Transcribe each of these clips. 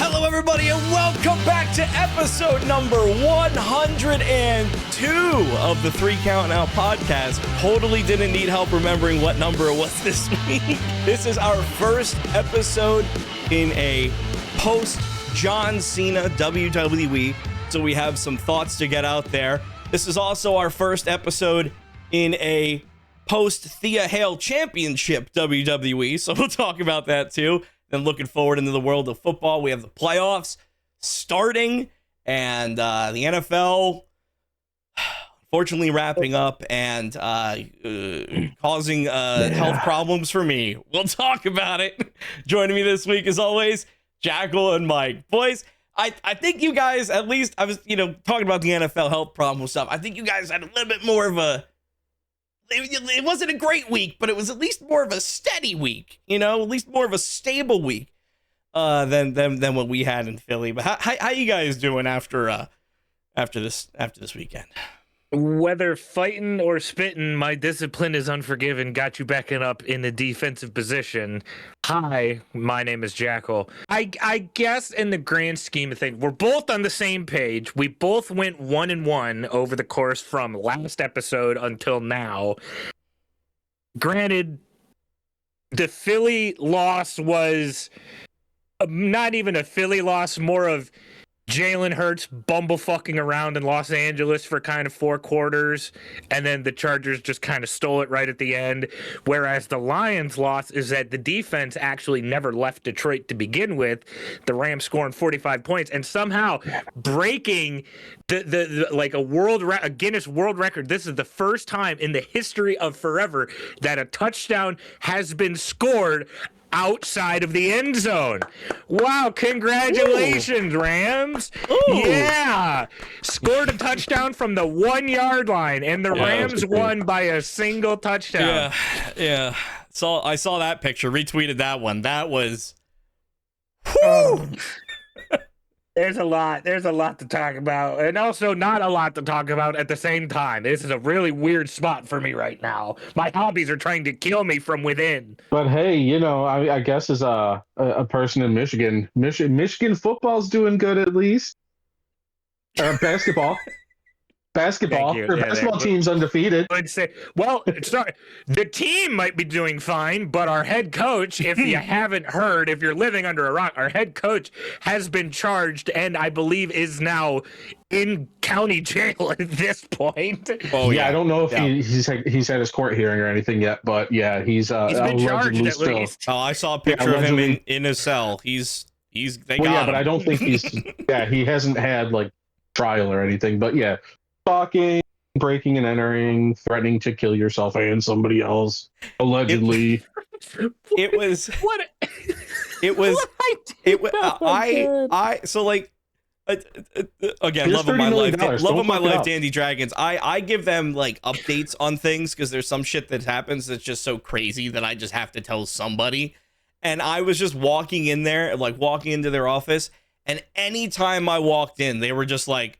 Hello, everybody, and welcome back to episode number 102 of the 3 Count Now podcast. Totally didn't need help remembering what number it was this week. This is our first episode in a post-John Cena WWE, so we have some thoughts to get out there. This is also our first episode in a post-Thea Hale Championship WWE, so we'll talk about that too. Then looking forward into the world of football, we have the playoffs starting and the NFL unfortunately wrapping up and causing health problems for me. We'll talk about it. Joining me this week, as always, Jackal and Mike. Boys, I think you guys, at least I was, talking about the NFL health problem stuff. I think you guys had a little bit more of a, it wasn't a great week, but it was at least more of a steady week, at least more of a stable week than what we had in Philly. But how you guys doing after this weekend? Whether fighting or spitting, my discipline is unforgiven. Got you backing up in the defensive position. Hi, my name is Jackal. I guess in the grand scheme of things, we're both on the same page. We both went 1-1 over the course from last episode until now. Granted, the Philly loss was not even a Philly loss, more of Jalen Hurts bumblefucking around in Los Angeles for kind of 4 quarters, and then the Chargers just kind of stole it right at the end. Whereas the Lions' loss is that the defense actually never left Detroit to begin with. The Rams scoring 45 points and somehow breaking a Guinness World Record. This is the first time in the history of forever that a touchdown has been scored outside of the end zone. Wow, congratulations, Rams. Ooh. Yeah. Scored a touchdown from the 1-yard line, and the Rams won by a single touchdown. Yeah. So I saw that picture, retweeted that one. That was whew. There's a lot to talk about, and also not a lot to talk about at the same time. This is a really weird spot for me right now. My hobbies are trying to kill me from within. But hey, I guess as a person in Michigan football's doing good at least. Basketball. Their basketball team's undefeated. I'd say, the team might be doing fine, but our head coach, if you haven't heard, if you're living under a rock, our head coach has been charged and I believe is now in county jail at this point. Oh yeah, I don't know if he's had his court hearing or anything yet, but yeah, he's been charged at least. Oh, I saw a picture of him in a cell. They got him. But I don't think he hasn't had like trial or anything, but yeah. Talking, breaking and entering, threatening to kill yourself and somebody else, allegedly. Again, love of my life, Dandy Dragons. I give them like updates on things because there's some shit that happens that's just so crazy that I just have to tell somebody. And I was just walking into their office, and anytime I walked in, they were just like,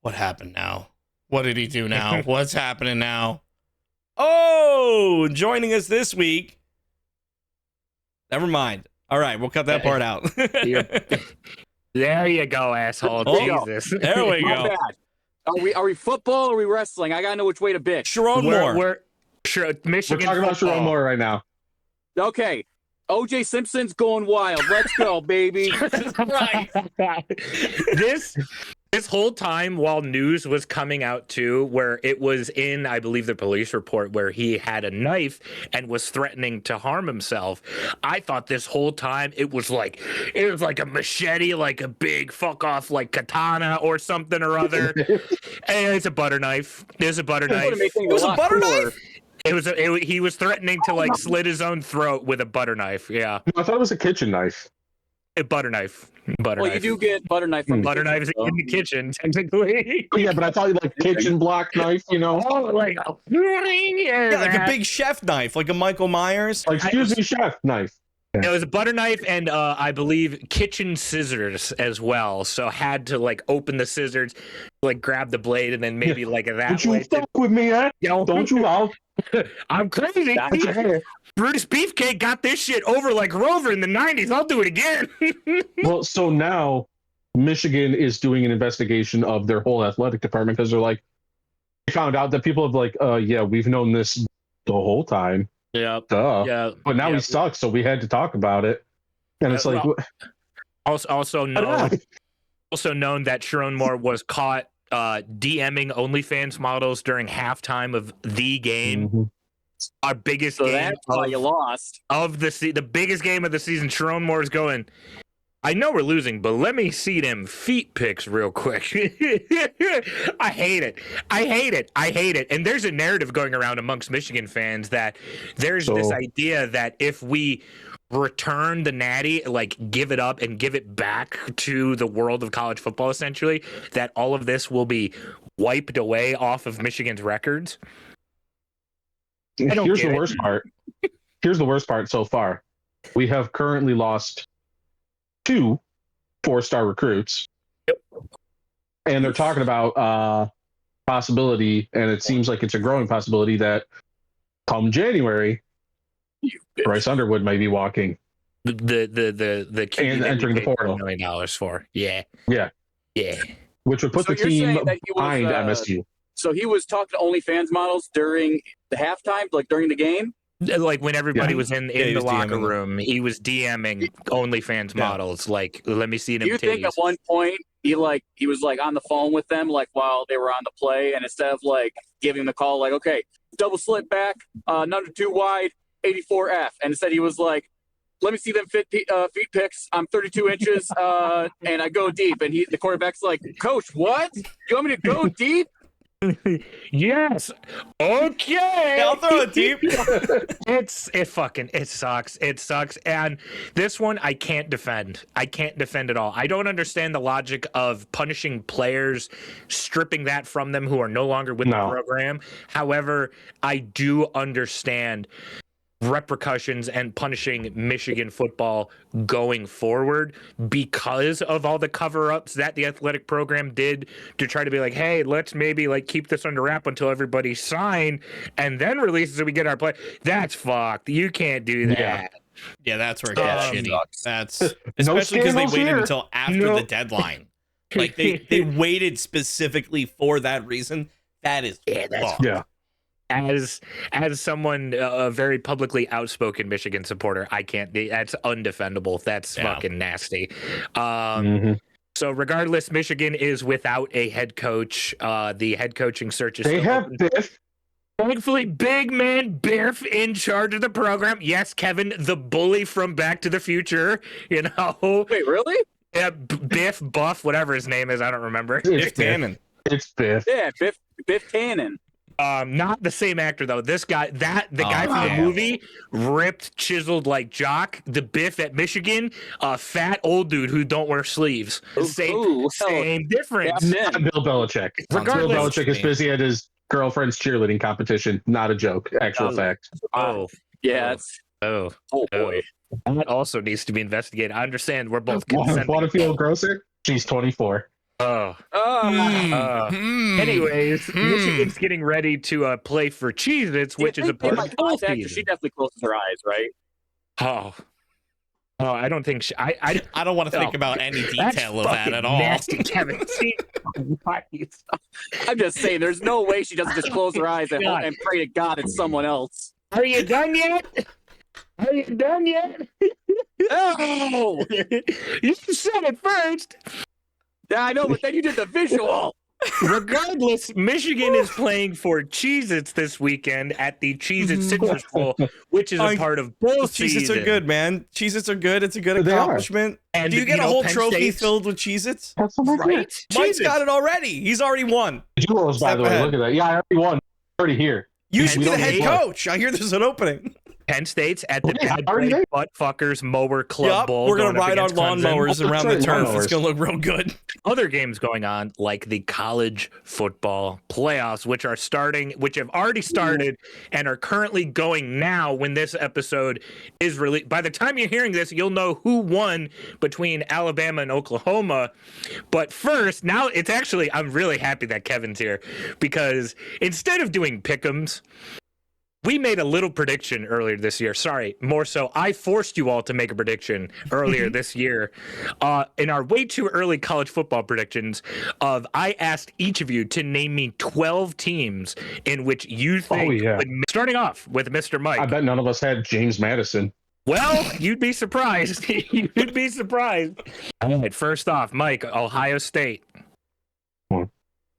what happened now? What did he do now? What's happening now? Oh, joining us this week. Never mind. All right, we'll cut that part out. There you go, asshole. Oh, Jesus. There we go. Are we football or are we wrestling? I gotta know which way to bitch. Sharon Moore. We're Michigan. We're talking about Sharon Moore right now. Okay. OJ Simpson's going wild. Let's go, baby. Right. This whole time while news was coming out too, where it was in, I believe, the police report where he had a knife and was threatening to harm himself. I thought this whole time it was like a machete, like a big fuck off, like katana or something or other. And it's a butter knife. There's a butter knife. It was a butter knife? He was threatening to like slit his own throat with a butter knife. Yeah. I thought it was a kitchen knife. A butter knife. Well, you do get butter knife from butter knives in the kitchen, technically. Yeah, but I thought you like kitchen block knife, Oh, like a like a big chef knife, like a Michael Myers. Like, excuse me, chef knife. It was a butter knife and I believe kitchen scissors as well. So had to like open the scissors, like grab the blade and then maybe like that. Don't you fuck with me, eh? Don't you out? I'm crazy. That's Brutus Beefcake got this shit over like Rover in the 90s. I'll do it again. Well, so now Michigan is doing an investigation of their whole athletic department because they're like, they found out that people have like, yeah, we've known this the whole time. Yeah. Duh. Yeah. But now he sucks, so we had to talk about it. And it's like, well, also known that Sharon Moore was caught DMing OnlyFans models during halftime of the game. Mhm. Our biggest So game that's why you lost. of the biggest game of the season. Sharon Moore is going, I know we're losing, but let me see them feet pics real quick. I hate it. And there's a narrative going around amongst Michigan fans that there's this idea that if we return the Natty, like give it up and give it back to the world of college football, essentially, that all of this will be wiped away off of Michigan's records. Here's the worst part. Here's the worst part so far. We have currently lost 2 4-star recruits. Yep. And they're talking about possibility, and it seems like it's a growing possibility that come January, Bryce Underwood might be walking. The QB And entering the portal. $1 million for. Yeah. Which would put So the you're team saying that he was, behind MSU. So he was talking to OnlyFans models during the halftime, like during the game? Like when everybody was in he the was locker DMing room, he was DMing OnlyFans models. Like, let me see them. Do you think at one point he was like on the phone with them, like while they were on the play, and instead of like giving the call, like, okay, double slit back, number 2 wide, 84F, and instead he was like, let me see them feet pics. I'm 32 inches, and I go deep. And the quarterback's like, Coach, what? You want me to go deep? Yes. Okay. Yeah, I'll throw it deep. It sucks. It sucks. And this one I can't defend. I can't defend at all. I don't understand the logic of punishing players, stripping that from them who are no longer with the program. However, I do understand repercussions and punishing Michigan football going forward because of all the cover-ups that the athletic program did to try to be like, hey, let's maybe like keep this under wrap until everybody's signed and then release it so we get our play. That's fucked. You can't do that. Yeah, that's where it gets shitty. That's No especially because they scandals waited here. until after the deadline. Like they waited specifically for that reason. That is fucked. Yeah. As someone, a very publicly outspoken Michigan supporter, I can't. That's undefendable. That's fucking nasty. So regardless, Michigan is without a head coach. The head coaching search is. They have Biff. Thankfully, big man Biff in charge of the program. Yes, Kevin, the bully from Back to the Future. You know. Wait, really? Yeah, Biff, Buff, whatever his name is, I don't remember. It's Tannen. It's Biff. Yeah, Biff Tannen. Not the same actor though. This guy, the guy from the movie, ripped, chiseled like Jock. The Biff at Michigan, a fat old dude who don't wear sleeves. Same difference. Yeah, Bill Belichick. Regardless- Bill Belichick is busy at his girlfriend's cheerleading competition. Not a joke. Actual fact. Yeah. Oh Boy. That also needs to be investigated. I understand we're both Want consenting. to feel grosser? She's 24. Anyways, Michigan's getting ready to play for Cheez-Its, which is a part of bowl season. She definitely closes her eyes, right? Oh, I don't think I don't want to think about any detail of that at all. Nasty, Kevin. I'm just saying, there's no way she doesn't just close her eyes and pray to God it's someone else. Are you done yet? Oh! You said it first. Yeah, I know, but then you did the visual. Regardless, Michigan is playing for Cheez-Its this weekend at the Cheez-Its Citrus Bowl, which is a part of bowl season. Cheez-Its are good, man. Cheez-Its are good. It's a good accomplishment. And do you get a whole Penn trophy State's filled with Cheez-Its? right? Mike's got it already. He's already won. Jewels, by the way. Look at that. Yeah, I already won. Already here. You should be the head need coach. I hear there's an opening. Penn State's at the Yeah, Bad already Boy there. Butt Fuckers Mower Club Bowl. We're going to going up ride our against Clemson. lawnmowers around the turf. Lawnmowers. It's going to look real good. Other games going on, like the college football playoffs, which have already started and are currently going now when this episode is released. By the time you're hearing this, you'll know who won between Alabama and Oklahoma. But first, now it's actually, I'm really happy that Kevin's here because instead of doing pick'ems, we made a little prediction earlier this year. Sorry, more so, I forced you all to make a prediction earlier this year. In our way too early college football predictions, I asked each of you to name me 12 teams in which you think, starting off with Mr. Mike. I bet none of us had James Madison. Well, you'd be surprised. You'd be surprised. All right, first off, Mike, Ohio State.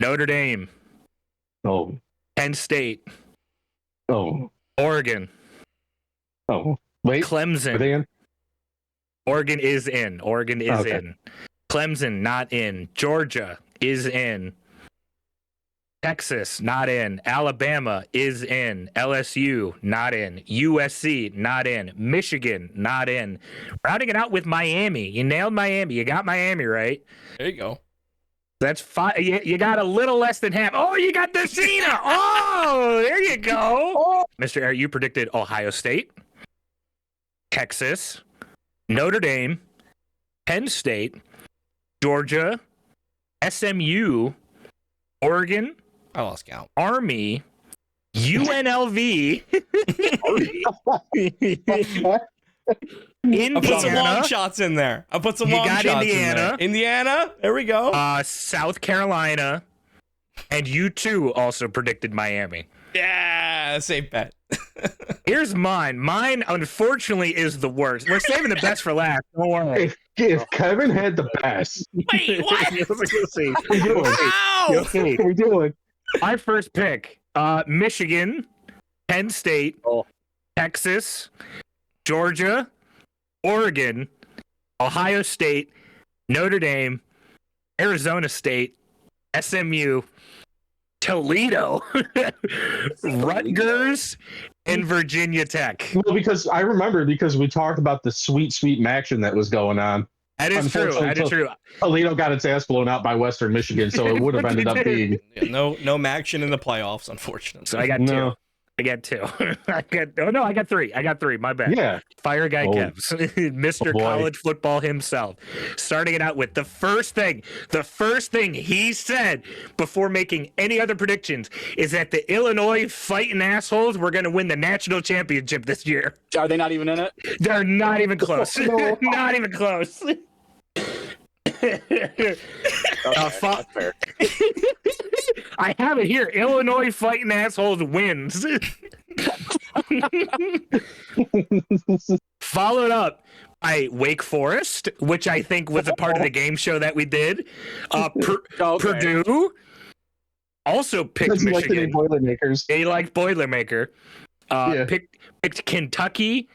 Notre Dame. Oh. Penn State. Oh. Oregon. Oh. Wait. Clemson. Are they in? Oregon is in. Oregon is in. Clemson, not in. Georgia is in. Texas, not in. Alabama is in. LSU, not in. USC, not in. Michigan, not in. Rounding it out with Miami. You nailed Miami. You got Miami right. There you go. That's fine. You got a little less than half. Oh, you got the Cena. Oh, there you go. Mr. Air, you predicted Ohio State, Texas, Notre Dame, Penn State, Georgia, SMU, Oregon, I lost count. Army, UNLV, Indiana. I put some long shots in there. You got Indiana. Indiana. There we go. South Carolina, and you too also predicted Miami. Yeah, safe bet. Here's mine. Mine, unfortunately, is the worst. We're saving the best for last. Don't worry. If Kevin had the best, Wait, what? You'll see. Ow! You'll see. We're doing. My first pick, Michigan, Penn State, Texas, Georgia, Oregon, Ohio State, Notre Dame, Arizona State, SMU, Toledo, Rutgers, and Virginia Tech. Well, because we talked about the sweet action that was going on. That is true. That is true. Toledo got its ass blown out by Western Michigan, so it would have ended up being no action in the playoffs, unfortunately. So I got two. I got three. I got three. My bad. Yeah. Fire guy Kevs, Mr. College Football himself. Starting it out with the first thing he said before making any other predictions is that the Illinois fighting assholes were going to win the national championship this year. Are they not even in it? They're not even close. Not even close. Okay, that's fair. I have it here. Illinois fighting assholes wins. Followed up by Wake Forest, which I think was a part of the game show that we did. Purdue also picked Michigan. They liked Boilermaker. Picked Kentucky,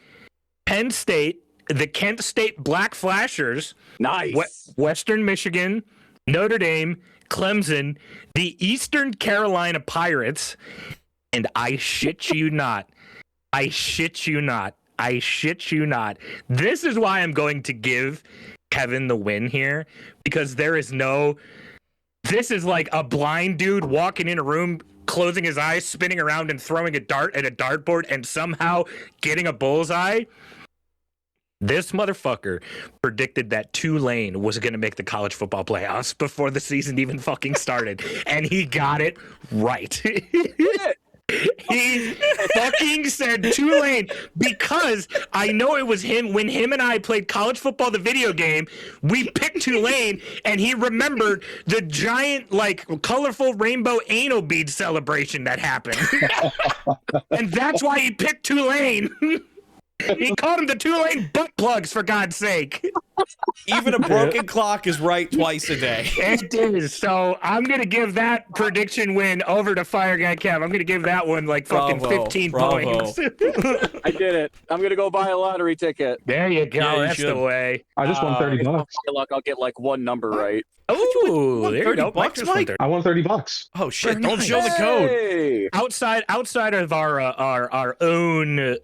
Penn State, the Kent State Black Flashers. Nice. Western Michigan, Notre Dame, Clemson, the Eastern Carolina Pirates, and I shit you not. This is why I'm going to give Kevin the win here, because this is like a blind dude walking in a room, closing his eyes, spinning around and throwing a dart at a dartboard and somehow getting a bullseye. This motherfucker predicted that Tulane was going to make the college football playoffs before the season even fucking started. And he got it right. He fucking said Tulane because I know it was him. When him and I played college football, the video game, we picked Tulane and he remembered the giant, like, colorful rainbow anal bead celebration that happened. And that's why he picked Tulane. He called them the Tulane butt plugs, for God's sake. Even a broken clock is right twice a day. It is. So I'm going to give that prediction win over to Fire Guy Kev. I'm going to give that one like fucking 15 points. I did it. I'm going to go buy a lottery ticket. There you go. Yeah, That's the way. I just won $30. Luck, I'll get like one number right. Ooh, there you go. $30, Mike? I won $30. Oh shit! Very Don't nice. show the code. Hey! Outside of our own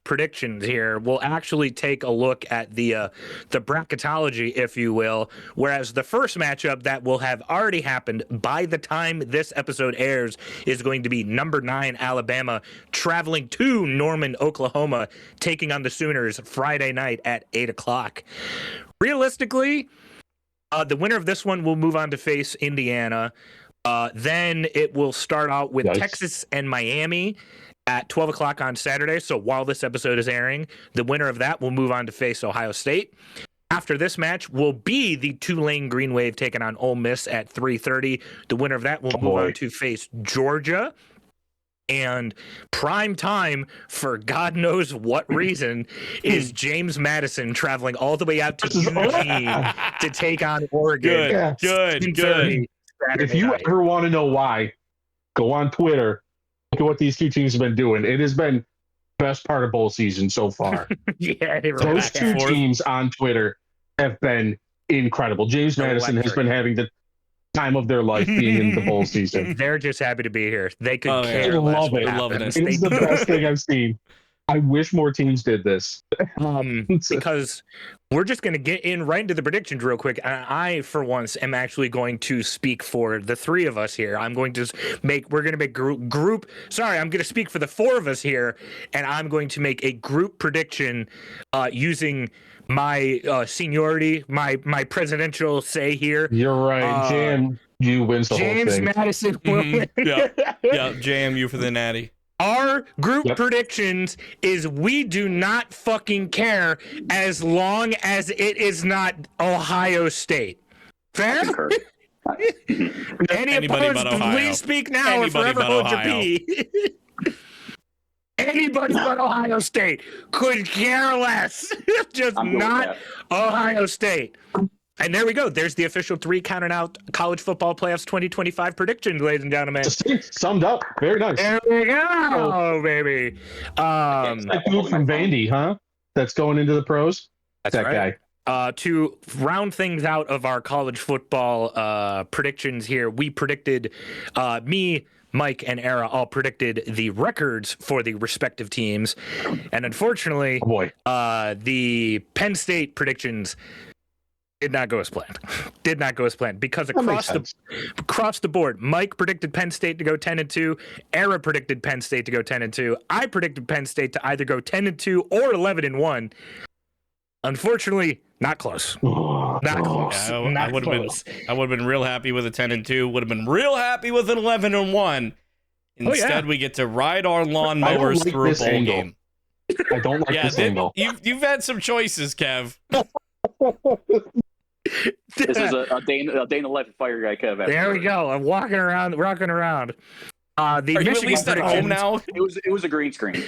predictions here, we'll actually take a look at the bracketology, if you will. Whereas the first matchup that will have already happened by the time this episode airs is going to be number 9 Alabama traveling to Norman, Oklahoma, taking on the Sooners Friday night at 8:00. Realistically, the winner of this one will move on to face Indiana. Then it will start out with Texas and Miami. at 12 o'clock on Saturday. So while this episode is airing, the winner of that will move on to face Ohio State. After this match will be the Tulane Green Wave taking on Ole Miss at 3:30. The winner of that will move on to face Georgia. And prime time, for God knows what reason, is James Madison traveling all the way out to Eugene to take on Oregon. Good. If you ever want to know why, go on Twitter. Look at what these two teams have been doing. It has been the best part of bowl season so far. Those two teams on Twitter have been incredible. James Madison has been having the time of their life being in the bowl season. They're just happy to be here. They could care I less love what it. happens. It's the best thing I've seen. I wish more teams did this. Because we're just going to get in right into the predictions real quick. And I, for once, am actually going to speak for the three of us here. I'm going to make group. Sorry, I'm going to speak for the four of us here, and I'm going to make a group prediction using my seniority, my presidential say here. You're right, Jam. You wins the whole thing. James Madison will win. Yeah, JMU for the Natty. Our group predictions is we do not fucking care as long as it is not Ohio State. Fair? Anybody but Ohio. Please speak now or forever hold your pee. Anybody but Ohio State could care less. Just not Ohio State. And there we go. There's the official 3 counting out college football playoffs 2025 predictions, ladies and gentlemen. Summed up. Very nice. There we go, baby. That dude from Vandy, huh? That's going into the pros? That's that right. Guy. To round things out of our college football predictions here, we predicted, me, Mike, and Era all predicted the records for the respective teams. And unfortunately, the Penn State predictions did not go as planned. Because across the board, Mike predicted Penn State to go 10-2. Era predicted Penn State to go 10-2. I predicted Penn State to either go 10-2 or 11-1. Unfortunately, not close. Not close. Yeah, I would have been real happy with a 10-2. Would have been real happy with an 11-1. Instead, we get to ride our lawnmowers through a bowl game. I don't like this angle. You've had some choices, Kev. This is a day in the life of Fire Guy Kev. There we go. I'm walking around. The Are you at least at home now? It was a green screen.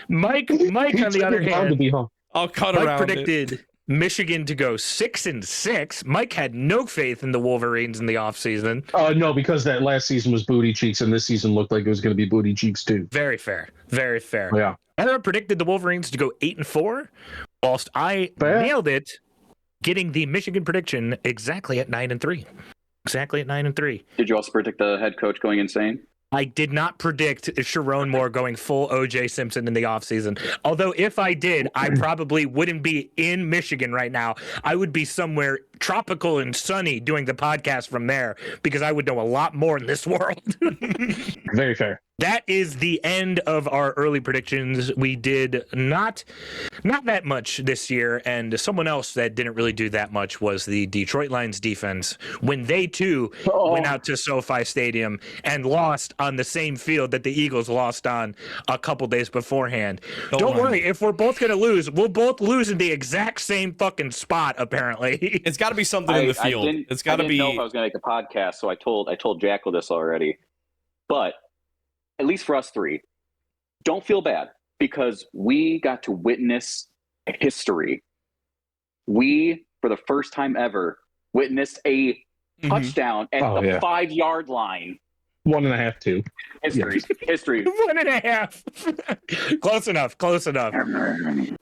Mike, on the other hand, I'll cut Mike around. Predicted Michigan to go 6-6. Mike had no faith in the Wolverines in the offseason. No, because that last season was booty cheeks, and this season looked like it was going to be booty cheeks too. Very fair. Yeah. Era predicted the Wolverines to go 8-4, whilst I nailed it, getting the Michigan prediction exactly at 9-3. Did you also predict the head coach going insane? I did not predict Sharon Moore going full O.J. Simpson in the offseason. Although if I did, I probably wouldn't be in Michigan right now. I would be somewhere tropical and sunny doing the podcast from there because I would know a lot more in this world. Very fair. That is the end of our early predictions. We did not that much this year, and someone else that didn't really do that much was the Detroit Lions defense when they too went out to SoFi Stadium and lost on the same field that the Eagles lost on a couple days beforehand. Don't worry, if we're both going to lose, we'll both lose in the exact same fucking spot, apparently. It's got to be something in the field. It's got to be. I didn't know if I was going to make a podcast, so I told Jackal this already. But at least for us three, don't feel bad because we got to witness history. We, for the first time ever, witnessed a touchdown at the 5-yard line. 1.5, 2. History. 1.5. Close enough.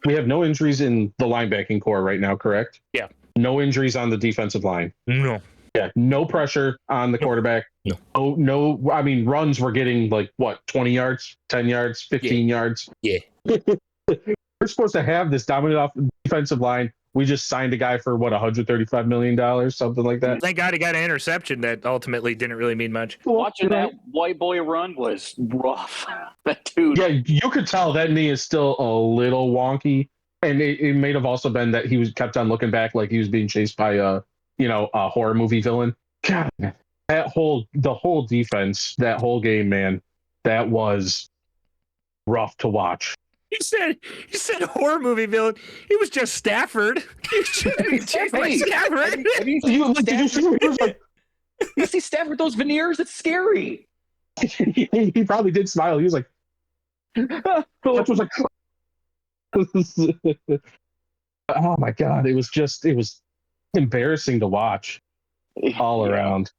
We have no injuries in the linebacking core right now, correct? Yeah. No injuries on the defensive line. No. Yeah, no pressure on the quarterback. No. I mean, runs were getting 20 yards, 10 yards, 15 yards. Yeah. We're supposed to have this dominant defensive line. We just signed a guy for $135 million, something like that. Thank God he got an interception that ultimately didn't really mean much. Watching that white boy run was rough. That dude. Yeah, you could tell that knee is still a little wonky, and it may have also been that he was kept on looking back like he was being chased by a horror movie villain. God, the whole defense, that whole game, man, that was rough to watch. You said horror movie villain. It was just Stafford. He was just like Stafford. You see Stafford with those veneers? It's scary. He probably did smile. He was like, that was like, oh my God. It was embarrassing to watch all around.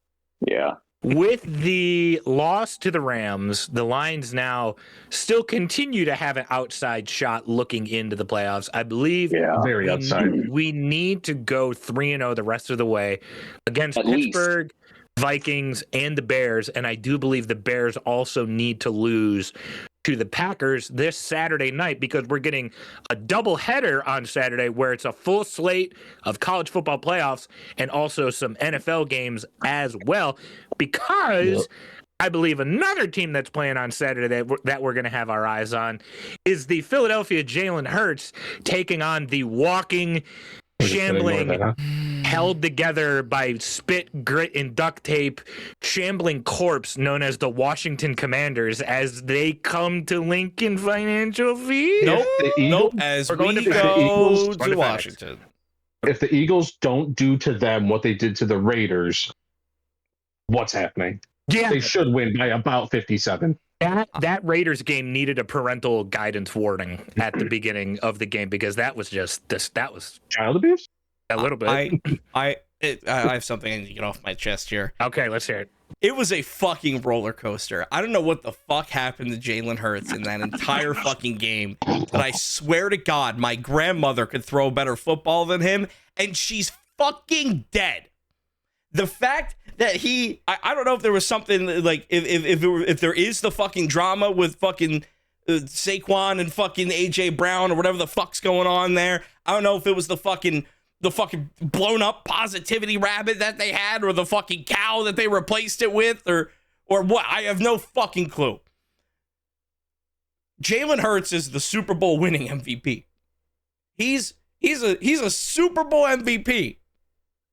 Yeah. With the loss to the Rams, the Lions now still continue to have an outside shot looking into the playoffs. I believe Very outside. We need to go 3-0 the rest of the way against At Pittsburgh, Vikings, and the Bears. And I do believe the Bears also need to lose to the Packers this Saturday night, because we're getting a doubleheader on Saturday where it's a full slate of college football playoffs and also some NFL games as well, because I believe another team that's playing on Saturday that we're going to have our eyes on is the Philadelphia Jalen Hurts taking on the walking, shambling, held together by spit, grit, and duct tape, shambling corpse known as the Washington Commanders as they come to Lincoln Financial Field. Nope. As we go to Washington. If the Eagles don't do to them what they did to the Raiders, what's happening? Yeah, they should win by about 57. That Raiders game needed a parental guidance warning at the beginning of the game, because that was Child abuse. A little bit. I have something I need to get off my chest here. Okay, let's hear it. It was a fucking roller coaster. I don't know what the fuck happened to Jalen Hurts in that entire fucking game, but I swear to God, my grandmother could throw better football than him, and she's fucking dead. The fact that I don't know if there was something like if there is the fucking drama with fucking Saquon and fucking AJ Brown or whatever the fuck's going on there. I don't know if it was the fucking blown up positivity rabbit that they had, or the fucking cow that they replaced it with, or what. I have no fucking clue. Jalen Hurts is the Super Bowl winning MVP. He's a Super Bowl MVP.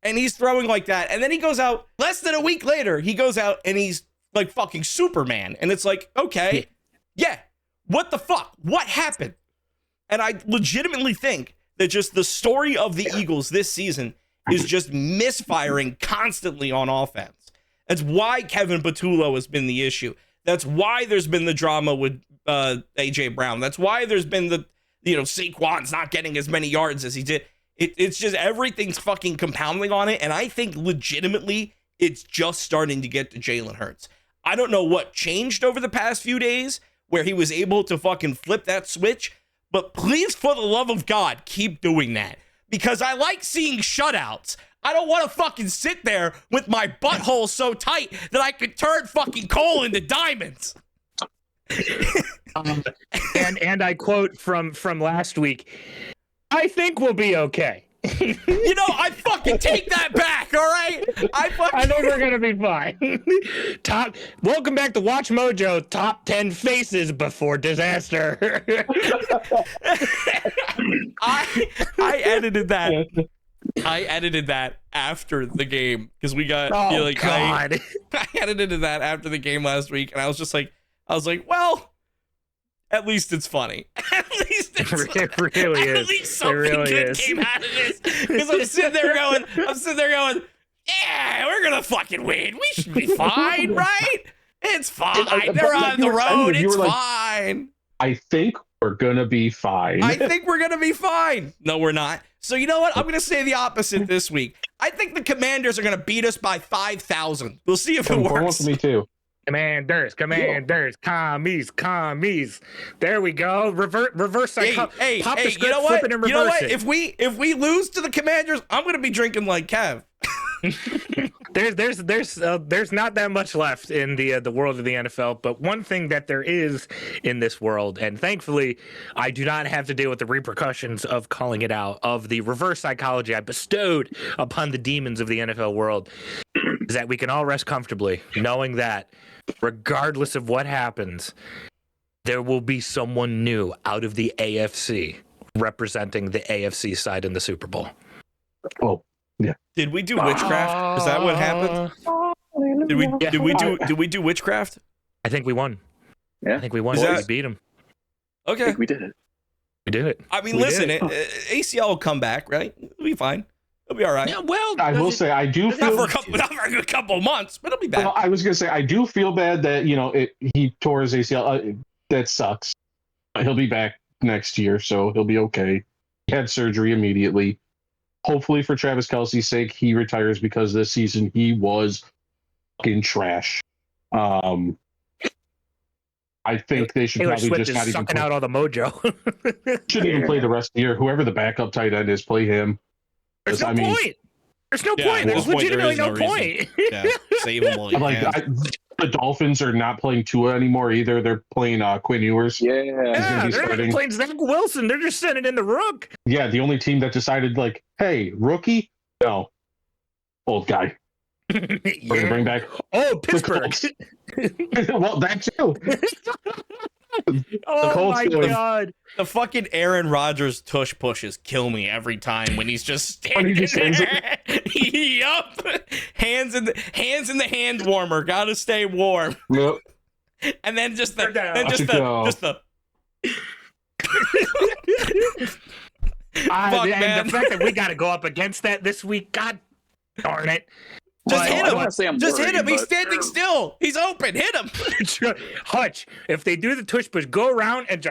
And he's throwing like that. And then he goes out less than a week later. He goes out and he's like fucking Superman. And it's like, okay, yeah, what the fuck? What happened? And I legitimately think that just the story of the Eagles this season is just misfiring constantly on offense. That's why Kevin Patullo has been the issue. That's why there's been the drama with AJ Brown. That's why there's been the, Saquon's not getting as many yards as he did. It's just everything's fucking compounding on it, and I think legitimately it's just starting to get to Jalen Hurts. I don't know what changed over the past few days where he was able to fucking flip that switch, but please, for the love of God, keep doing that, because I like seeing shutouts. I don't want to fucking sit there with my butthole so tight that I could turn fucking coal into diamonds. And I quote from last week, I think we'll be okay. I fucking take that back, all right? I think we're going to be fine. Welcome back to Watch Mojo, top 10 faces before disaster. I edited that. I edited that after the game because we got God. I edited that after the game last week, and I was like, well, at least it's funny. At least it's it really is. At least something good came out of this. Because I'm sitting there going, yeah, we're gonna fucking win. We should be fine, right? It's fine. They're on the road. It's fine. I think we're gonna be fine. I think we're gonna be fine. No, we're not. So you know what? I'm gonna say the opposite this week. I think the Commanders are gonna beat us by 5,000. We'll see if it works. Me too. Commanders, commies. There we go. Reverse. Hey, pop the script, you know what? You know what? If we lose to the Commanders, I'm gonna be drinking like Kev. There's not that much left in the world of the NFL, but one thing that there is in this world, and thankfully I do not have to deal with the repercussions of calling it out, of the reverse psychology I bestowed upon the demons of the NFL world, is that we can all rest comfortably knowing that regardless of what happens, there will be someone new out of the AFC representing the AFC side in the Super Bowl. Oh, yeah. Did we do witchcraft? Is that what happened? Did we do witchcraft? I think we won. Yeah. I think we won. Is that- We beat him. I Okay. think we did it. We did it. I mean, We listen, did. ACL will come back, right? It'll be fine. It'll be all right. Yeah, well, I will say I do Not feel. for a couple months, but it'll be back. Well, I was gonna say I do feel bad that he tore his ACL. That sucks. He'll be back next year, so he'll be okay. He had surgery immediately. Hopefully, for Travis Kelce's sake, he retires because this season he was fucking trash. I think they should Taylor probably Swift just is not even sucking out all the mojo. shouldn't even play the rest of the year. Whoever the backup tight end is, play him. There's no I mean- point. There's no Yeah, point. at There's this point, there legitimately is no no point. Yeah, save him while you I'm like, can. the Dolphins are not playing Tua anymore either. They're playing Quinn Ewers. Yeah. He's gonna Yeah, be they're not starting. playing Zach Wilson. They're just sending in the rook. Yeah, the only team that decided, like, hey, rookie? No. Old guy. We're going to Yeah. bring back. Oh, Pittsburgh. Well, that too. Oh Colts my doing- God. The fucking Aaron Rodgers tush pushes kill me every time when he's just When he standing just there. Yup. Hands in the hand warmer. Gotta stay warm. Yep. And then just the They're down. then just the Fuck, and man. the fact that we got to go up against that this week, God darn it. just But- hit I him. wanna say I'm Just hit worried, him. He's but- standing still. He's open. Hit him. Hutch, if they do the tush push, go around and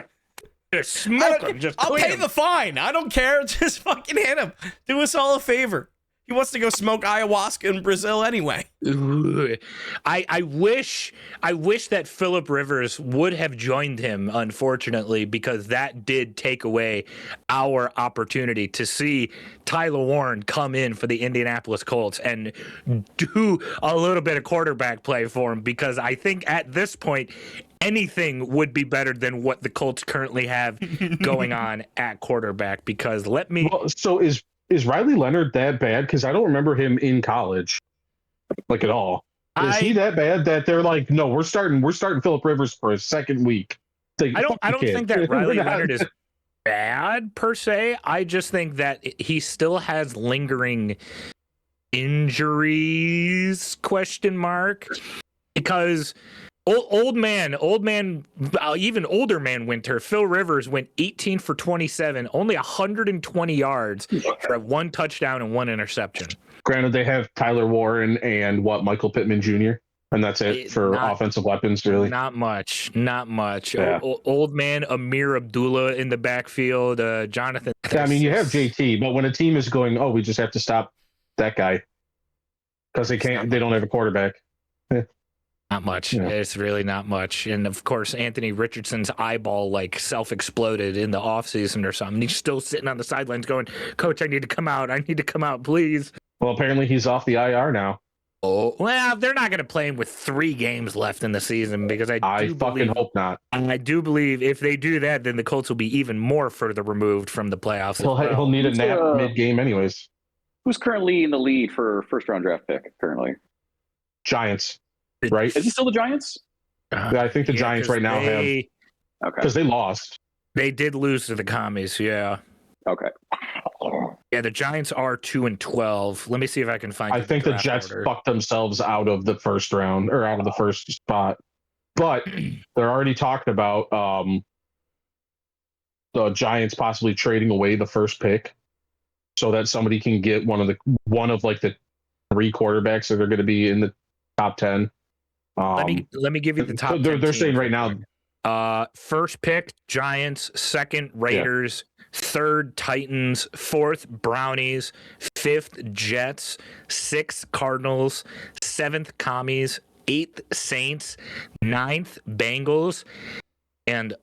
just smoke him. Just I'll clean pay him. the fine. I don't care. Just fucking hit him. Do us all a favor. He wants to go smoke ayahuasca in Brazil anyway. Ooh. I wish that Phillip Rivers would have joined him, unfortunately, because that did take away our opportunity to see Tyler Warren come in for the Indianapolis Colts and do a little bit of quarterback play for him, because I think at this point anything would be better than what the Colts currently have going on at quarterback, because Well, so is Riley Leonard that bad? Because I don't remember him in college, like, at all. Is he that bad that they're like, no, we're starting Phillip Rivers for a second week? It's like, I don't fuck the kid. think that Riley We're not- Leonard is bad per se. I just think that he still has lingering injuries, question mark, because old man, even older man Winter, Phil Rivers went 18 for 27, only 120 yards for 1 touchdown and 1 interception. Granted, they have Tyler Warren and Michael Pittman Jr., and that's it for Not- offensive weapons, really. Not much. Yeah. Old man Amir Abdullah in the backfield, Jonathan. I mean, you have JT, but when a team is going, oh, we just have to stop that guy because they don't have a quarterback. Not much. Yeah. It's really not much. And of course, Anthony Richardson's eyeball like self-exploded in the offseason or something. He's still sitting on the sidelines going, Coach, I need to come out. I need to come out, please. Well, apparently he's off the IR now. Oh, well, they're not going to play him with 3 games left in the season, because I fucking hope not. I do believe if they do that, then the Colts will be even more further removed from the playoffs. He'll need a nap mid-game anyways. Who's currently in the lead for first round draft pick currently? Giants, right? Is it still the Giants? I think the Giants right now have, Okay. because they lost. They did lose to the Commies, yeah. Okay. Yeah, the Giants are 2-12. Let me see if I can find. I think the draft Jets order. fucked themselves out of the first round or out of the first spot, but they're already talking about the Giants possibly trading away the first pick so that somebody can get one of the 3 quarterbacks that are going to be in the top 10. Let me give you the top. They're 10 saying teams right now. First pick Giants, second Raiders, third Titans, fourth Brownies, fifth Jets, sixth Cardinals, seventh Commies, eighth Saints, ninth Bengals, and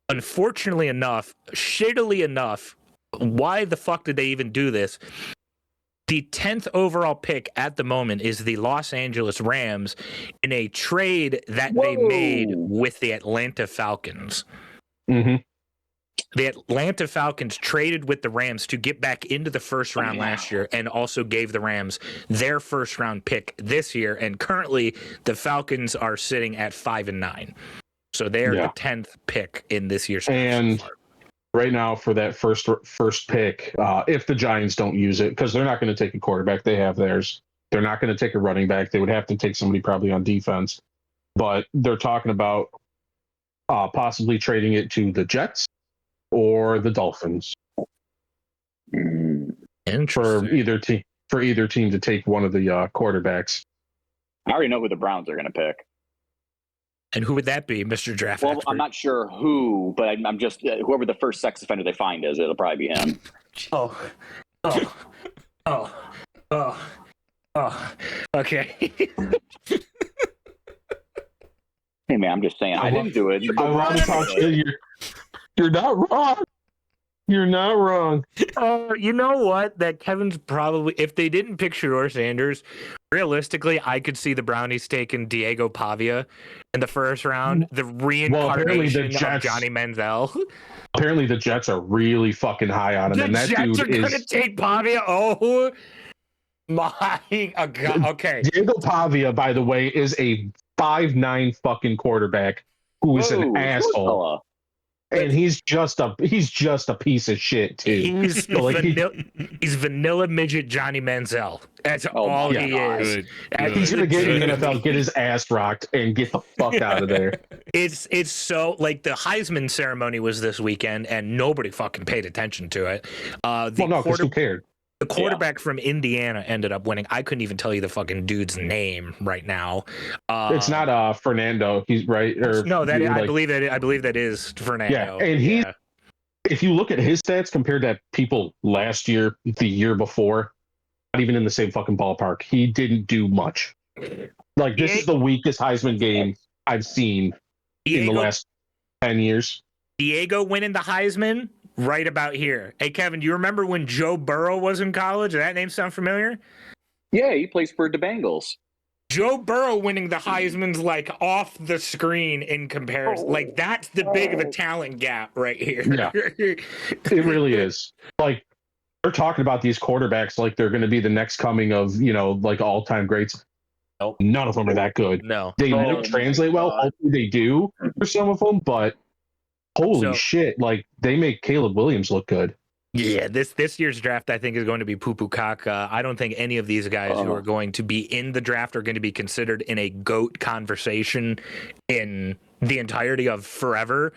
unfortunately enough, shittily enough, why the fuck did they even do this? The 10th overall pick at the moment is the Los Angeles Rams in a trade that they made with the Atlanta Falcons. Mm-hmm. The Atlanta Falcons traded with the Rams to get back into the first round last year, and also gave the Rams their first round pick this year. And currently the Falcons are sitting at 5-9. So they're the 10th pick in this year's draft. And right now for that first pick, if the Giants don't use it, because they're not going to take a quarterback, they have theirs. They're not going to take a running back. They would have to take somebody probably on defense. But they're talking about possibly trading it to the Jets or the Dolphins for either team to take one of the quarterbacks. I already know who the Browns are going to pick. And who would that be, Mr. Draft Well, Expert? I'm not sure who, but I'm just whoever the first sex offender they find is, it'll probably be him. Okay. Hey man, I'm just saying. I didn't do it. I want to talk to you. You're not wrong. You're not wrong. You know what? That Kevin's probably, if they didn't pick Shedeur Sanders, realistically, I could see the Brownies taking Diego Pavia in the first round, the reincarnation of Johnny Manziel. Apparently, the Jets are really fucking high on him. The and that Jets dude are going to take Pavia? Oh, my God. Okay. Diego Pavia, by the way, is a 5'9" fucking quarterback who is an asshole. And he's just a piece of shit too. He's vanilla midget Johnny Manziel. That's all he is. He's gonna get in the NFL, get his ass rocked, and get the fuck out of there. It's so like the Heisman ceremony was this weekend, and nobody fucking paid attention to it. Who cared? The quarterback from Indiana ended up winning. I couldn't even tell you the fucking dude's name right now. It's not Fernando. He's right. Or no, I believe that is Fernando. Yeah, and if you look at his stats compared to people last year, the year before, not even in the same fucking ballpark. He didn't do much. Like this is the weakest Heisman game I've seen in the last 10 years. Diego winning the Heisman. Right about here. Hey, Kevin, do you remember when Joe Burrow was in college? Does that name sound familiar? Yeah, he plays for the Bengals. Joe Burrow winning the Heisman's like off the screen in comparison. Like that's the big of a talent gap right here. Yeah, it really is. Like they're talking about these quarterbacks like they're going to be the next coming of, like all-time greats. Nope. None of them are that good. No. They don't translate well. Hopefully they do for some of them, but holy shit, like they make Caleb Williams look good. Yeah, this year's draft I think is going to be poo-poo caca. I don't think any of these guys who are going to be in the draft are going to be considered in a GOAT conversation in the entirety of forever.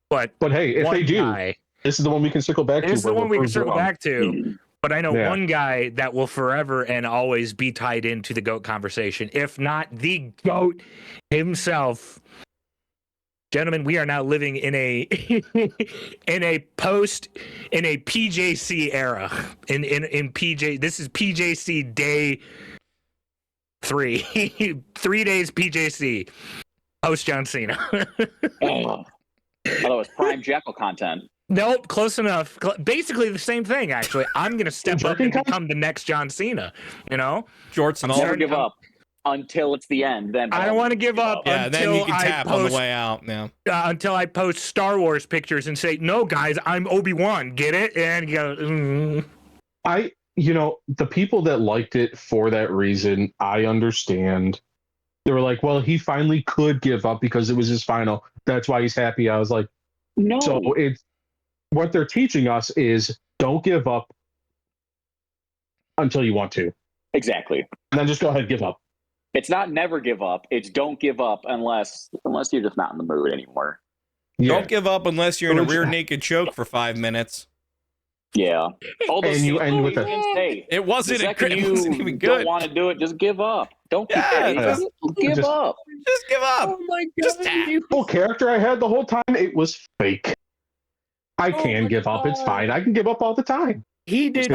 But hey, if they do, this is the one we can circle back to. This is the one we can circle back to. But I know one guy that will forever and always be tied into the GOAT conversation, if not the GOAT himself. Gentlemen, we are now living in a PJC era. In PJ, this is PJC day 3. 3 days PJC. Post John Cena. Although it's prime Jackal content. Nope, close enough. Basically the same thing, actually. I'm going to step up and become the next John Cena, Jorts and all. Never give up until it's the end. Then I don't want to give up until then you can tap on the way out. Yeah. Until I post Star Wars pictures and say, no, guys, I'm Obi-Wan. Get it? And you go, the people that liked it for that reason, I understand. They were like, well, he finally could give up because it was his final. That's why he's happy. I was like, no. So it's what they're teaching us is don't give up until you want to. Exactly. And then just go ahead and give up. It's not never give up. It's don't give up unless you're just not in the mood anymore. Yeah. Don't give up unless you're in a rear naked choke for 5 minutes. Yeah. It wasn't even good. Don't want to do it. Just give up. Don't give up. Just give up. Oh my God. Just tap. The whole character I had the whole time, it was fake. I can give up. It's fine. I can give up all the time. He did.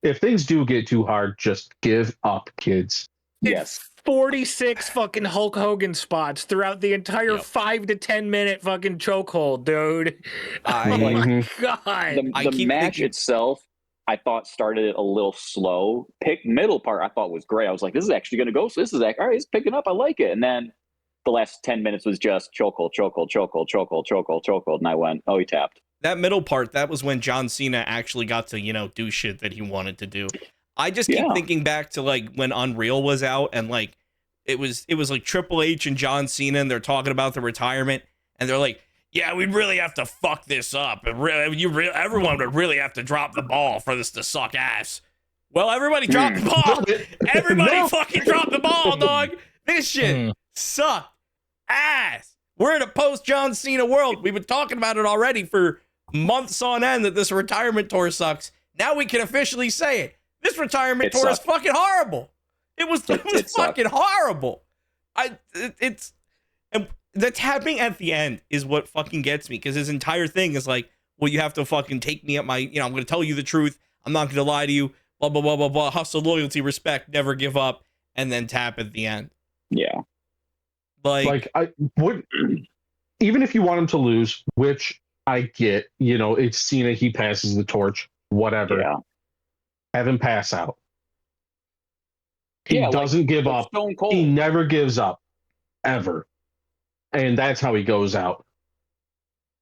If things do get too hard, just give up, kids. Yes. 46 fucking Hulk Hogan spots throughout the entire 5 to 10 minute fucking chokehold, dude. Oh my God. The match itself, I thought started a little slow. Middle part I thought was great. I was like, this is actually going to go. So this is all right. It's picking up. I like it. And then the last 10 minutes was just chokehold. And I went, oh, he tapped. That middle part, that was when John Cena actually got to, do shit that he wanted to do. I just keep thinking back to like when Unreal was out and like it was like Triple H and John Cena and they're talking about the retirement and they're like, yeah, we'd really have to fuck this up. Everyone would really have to drop the ball for this to suck ass. Well, everybody dropped the ball. Everybody fucking dropped the ball, dog. This shit sucked ass. We're in a post John Cena world. We've been talking about it already for months on end that this retirement tour sucks. Now we can officially say it. This retirement tour is fucking horrible. It was fucking horrible. And the tapping at the end is what fucking gets me, because his entire thing is like, well, you have to fucking take me at my, I'm going to tell you the truth. I'm not going to lie to you. Blah, blah, blah, blah, blah. Hustle, loyalty, respect, never give up. And then tap at the end. Yeah. Like I would, even if you want him to lose, which I get, it's Cena, he passes the torch, whatever. Yeah. Have him pass out. He doesn't give up. He never gives up, ever. And that's how he goes out.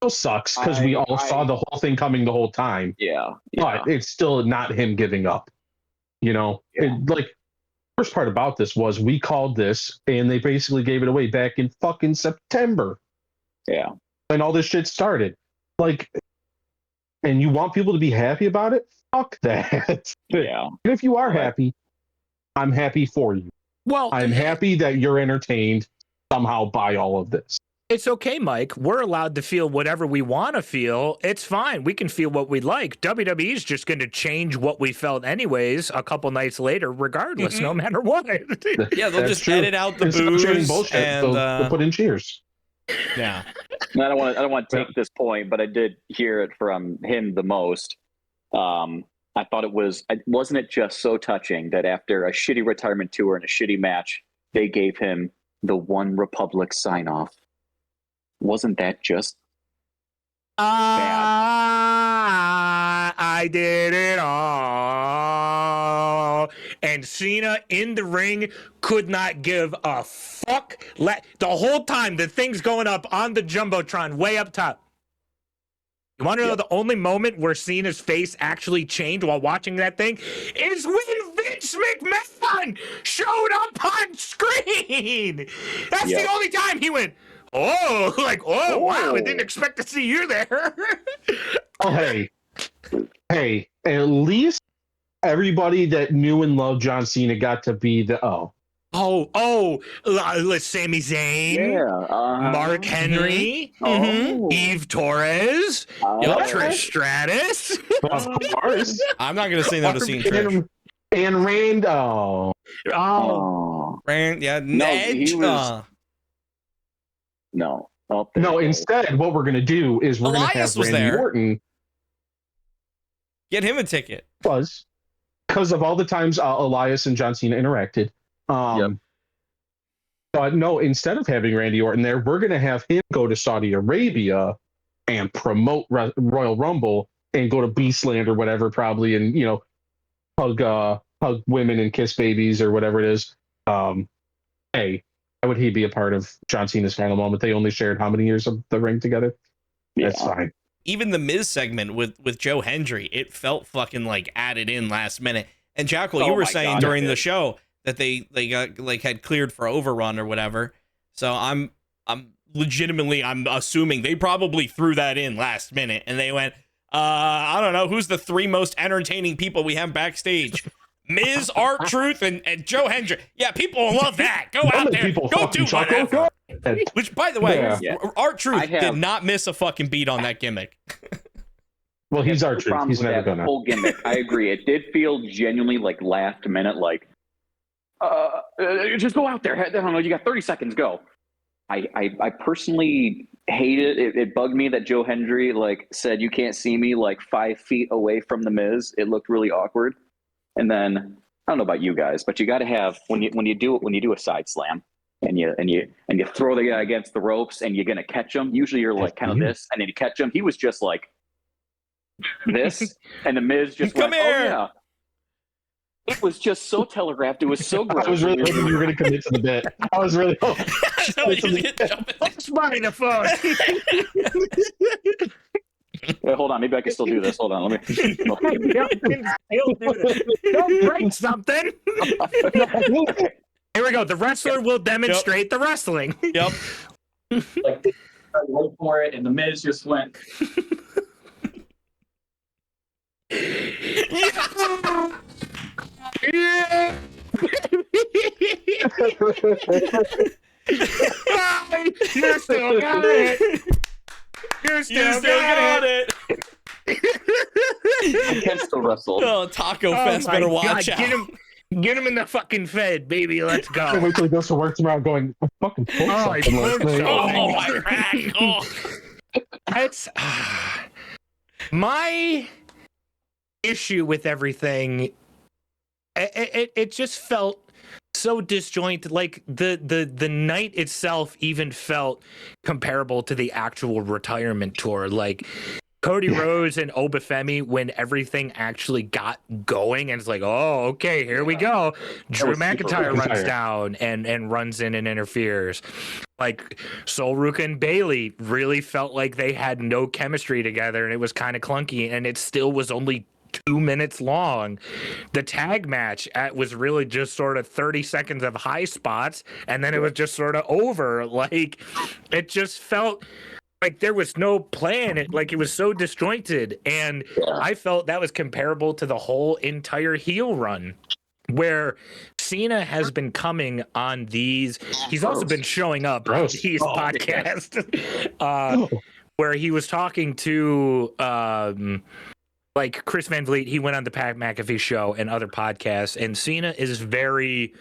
It sucks because we all saw the whole thing coming the whole time. Yeah. But it's still not him giving up. First part about this was we called this and they basically gave it away back in fucking September. Yeah. When all this shit started. And you want people to be happy about it? Fuck that. Yeah. And if you are happy, I'm happy for you. Well, I'm happy that you're entertained somehow by all of this. it's okay, Mike. We're allowed to feel whatever we want to feel. It's fine. We can feel what we like. WWE's just going to change what we felt anyways a couple nights later, regardless, no matter what. Yeah, they'll just edit out the boos and they'll put in cheers. Yeah. I don't want to take this point, but I did hear it from him the most. I thought wasn't it just so touching that after a shitty retirement tour and a shitty match, they gave him the One Republic sign off. Wasn't that just bad? I did it all. And Cena in the ring could not give a fuck. The whole time the thing's going up on the Jumbotron way up top. You want to know the only moment where Cena's face actually changed while watching that thing is when Vince McMahon showed up on screen. That's the only time he went, wow, I didn't expect to see you there. Hey, at least everybody that knew and loved John Cena got to be Sami Zayn, Mark Henry, Eve Torres, Trish Stratus. Of course. I'm not going to say no to seeing Trish. And Rand. Rand, yeah. No, Edge. No. No, instead, what we're going to do is we're going to have Randy Orton. Get him a ticket. Because of all the times Elias and John Cena interacted. But no, instead of having Randy Orton there, we're going to have him go to Saudi Arabia and promote Royal Rumble and go to Beastland or whatever, probably, and, hug women and kiss babies or whatever it is. Hey, why would he be a part of John Cena's final moment? They only shared how many years of the ring together? That's fine. Even the Miz segment with Joe Hendry, it felt fucking added in last minute. And Jackal, you were saying during the show that they got had cleared for overrun or whatever. So I'm assuming they probably threw that in last minute and they went, I don't know, who's the three most entertaining people we have backstage? Miz, R-Truth, and Joe Hendry. Yeah, people will love that. Go out there. Go do whatever. Which, by the way, R-Truth did not miss a fucking beat on that gimmick. Well, he's R-Truth. He's never gonna. Whole gimmick. I agree. It did feel genuinely last minute, just go out there. I don't know. You got 30 seconds. Go. I personally hate it. It bugged me that Joe Hendry said you can't see me 5 feet away from the Miz. It looked really awkward. And then I don't know about you guys, but you got to have when you do a side slam and you throw the guy against the ropes and you're gonna catch him. Usually you're kind of this, and then you catch him. He was just this, and the Miz just come went, here. Oh, yeah. It was just so telegraphed. It was so gross. I was really hoping you were going to commit to the bit. I was really hoping. Let's buy the phone. Wait, hold on. Maybe I can still do this. Hold on. Let me. Don't break something. Here we go. The wrestler will demonstrate the wrestling. Yep. Wait for it, and the Miz just went. Yeah. You still got it. You still got it. I can still wrestle. Oh, Taco Fest better watch out. Get him in the fucking Fed, baby. Let's I go. wait till he goes to work tomorrow going, I fucking pulled I something last pulled night. Oh, my crack. Oh. That's my issue with everything. It just felt so disjointed. Like the night itself even felt comparable to the actual retirement tour. Like Cody Rhodes and Obafemi, when everything actually got going, and it's like, oh, okay, here we go. Drew McIntyre runs down and runs in and interferes. Like Solruka and Bailey really felt like they had no chemistry together, and it was kind of clunky, and it still was only 2 minutes long. The tag match was really just sort of 30 seconds of high spots, and then it was just sort of over. Like, it just felt like there was no plan. It was so disjointed, and I felt that was comparable to the whole entire heel run, where Cena has been coming on these. He's also been showing up on these podcasts, where he was talking to like Chris Van Vliet. He went on the Pat McAfee show and other podcasts, and Cena is very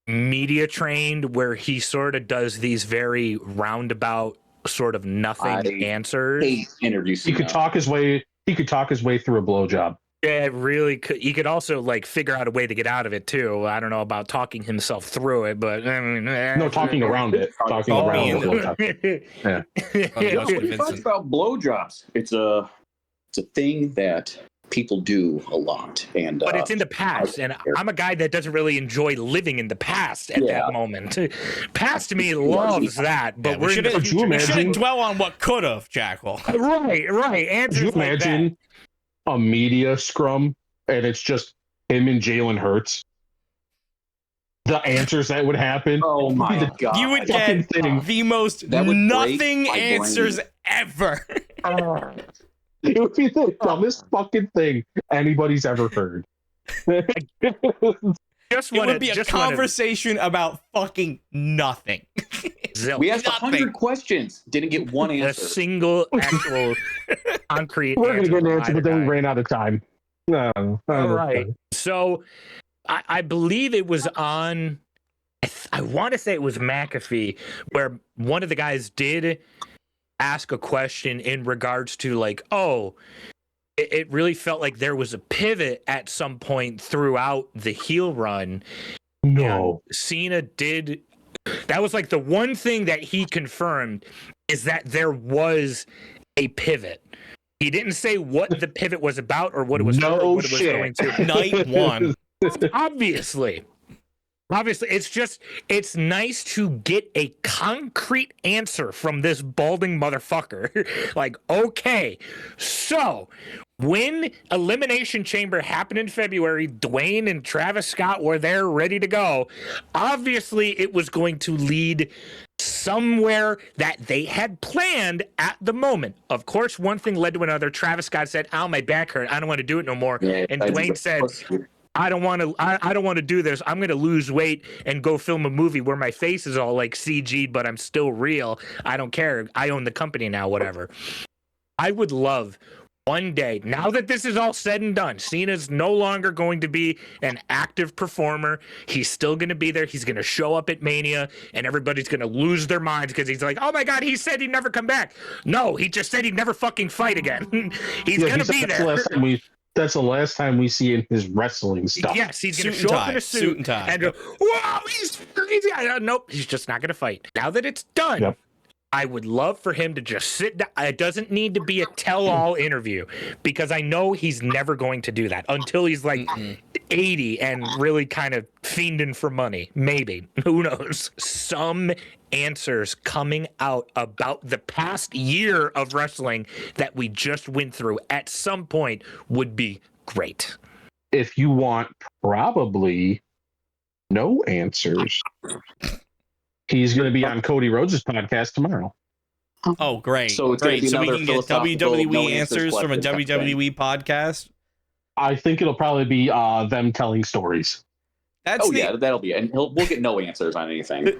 media trained, where he sort of does these very roundabout sort of nothing answers. Interviews. He could talk his way through a blowjob. Yeah, it really could. He could also like figure out a way to get out of it too. I don't know about talking himself through it, but I mean, no, talking around it. Talking around the blowjob. Yeah. He talks about blowjobs. It's a thing that people do a lot, and but it's in the past, and I'm a guy that doesn't really enjoy living in the past at that moment. Past me loves that, but we shouldn't dwell on what could have, Jackal. Right. Answers. Could you imagine a media scrum and it's just him and Jalen Hurts? The answers that would happen. Oh my god! You would get the most nothing answers ever. It would be the dumbest fucking thing anybody's ever heard. It would be a conversation about fucking nothing. We asked 100 questions, didn't get one answer. A single actual concrete We're answer. going to get an answer, but then we ran out of time. No. All right. So I believe it was on, I want to say it was McAfee, where one of the guys did ask a question in regards to like, it really felt like there was a pivot at some point throughout the heel run. No. And Cena did. That was like the one thing that he confirmed, is that there was a pivot. He didn't say what the pivot was about or what it was, what it was going to. Night one. Obviously, it's nice to get a concrete answer from this balding motherfucker. Like, okay, so when Elimination Chamber happened in February, Dwayne and Travis Scott were there ready to go. Obviously, it was going to lead somewhere that they had planned at the moment. Of course, one thing led to another. Travis Scott said, "Ow, my back hurt. I don't want to do it no more." Yeah, and Dwayne said, I don't want to do this. I'm going to lose weight and go film a movie where my face is all like CG'd, but I'm still real. I don't care. I own the company now, whatever. I would love one day, now that this is all said and done, Cena's no longer going to be an active performer. He's still going to be there. He's going to show up at Mania, and everybody's going to lose their minds because he's like, oh my God, he said he'd never come back. No, he just said he'd never fucking fight again. He's going to be there. That's the last time we see in his wrestling stuff. Yes, he's going to show up in a suit and tie. And go, whoa, he's crazy. Nope, he's just not going to fight. Now that it's done, I would love for him to just sit down. It doesn't need to be a tell-all interview, because I know he's never going to do that until he's like 80 and really kind of fiending for money. Maybe. Who knows? Some answers coming out about the past year of wrestling that we just went through at some point would be great. If you want probably no answers, he's going to be on Cody Rhodes' podcast tomorrow. Oh, great. So it's great. Be so we can get WWE no answers from a WWE podcast. I think it'll probably be them telling stories. That'll be it. And we'll get no answers on anything.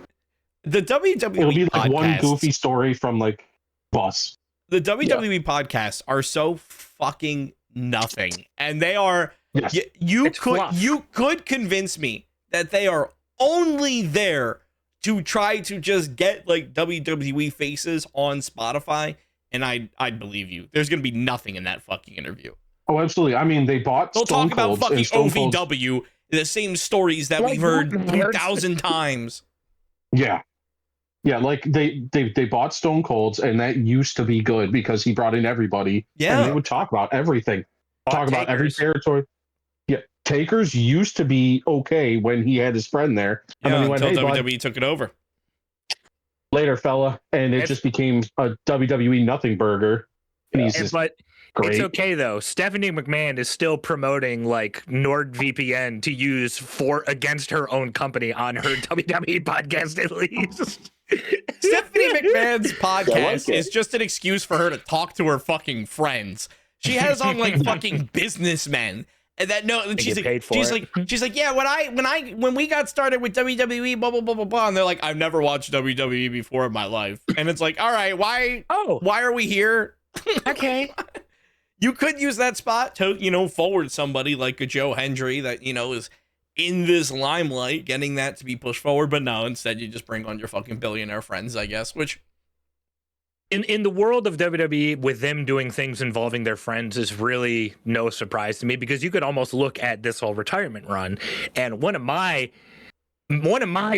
The WWE It'll be like podcasts, one goofy story from like Bus. The WWE podcasts are so fucking nothing, and they are. Yes. You could convince me that they are only there to try to just get like WWE faces on Spotify, and I'd believe you. There's gonna be nothing in that fucking interview. Oh, absolutely. I mean, they bought. They'll Stone talk about Cold's, fucking and Stone Cold's- OVW, the same stories that we've heard 3,000 times. Yeah. Yeah, like they bought Stone Cold's, and that used to be good because he brought in everybody. Yeah. And they would talk about everything. Talk about every territory. Yeah. Taker's used to be okay when he had his friend there. And then he went, until hey, WWE bud, took it over. later, fella. And it just became a WWE nothing burger. And he's just But great. it's okay though. Stephanie McMahon is still promoting like NordVPN to use against her own company on her WWE podcast at least. Stephanie McMahon's podcast it. is just an excuse for her to talk to her fucking friends. She has on like fucking businessmen. And that she's like, yeah, when we got started with WWE, blah blah blah blah blah, and they're like, I've never watched WWE before in my life, and it's like, all right, why are we here? Okay. You could use that spot to, forward somebody like a Joe Hendry that, is in this limelight, getting that to be pushed forward. But no, instead you just bring on your fucking billionaire friends, I guess, which in the world of WWE, with them doing things involving their friends is really no surprise to me, because you could almost look at this whole retirement run, and one of my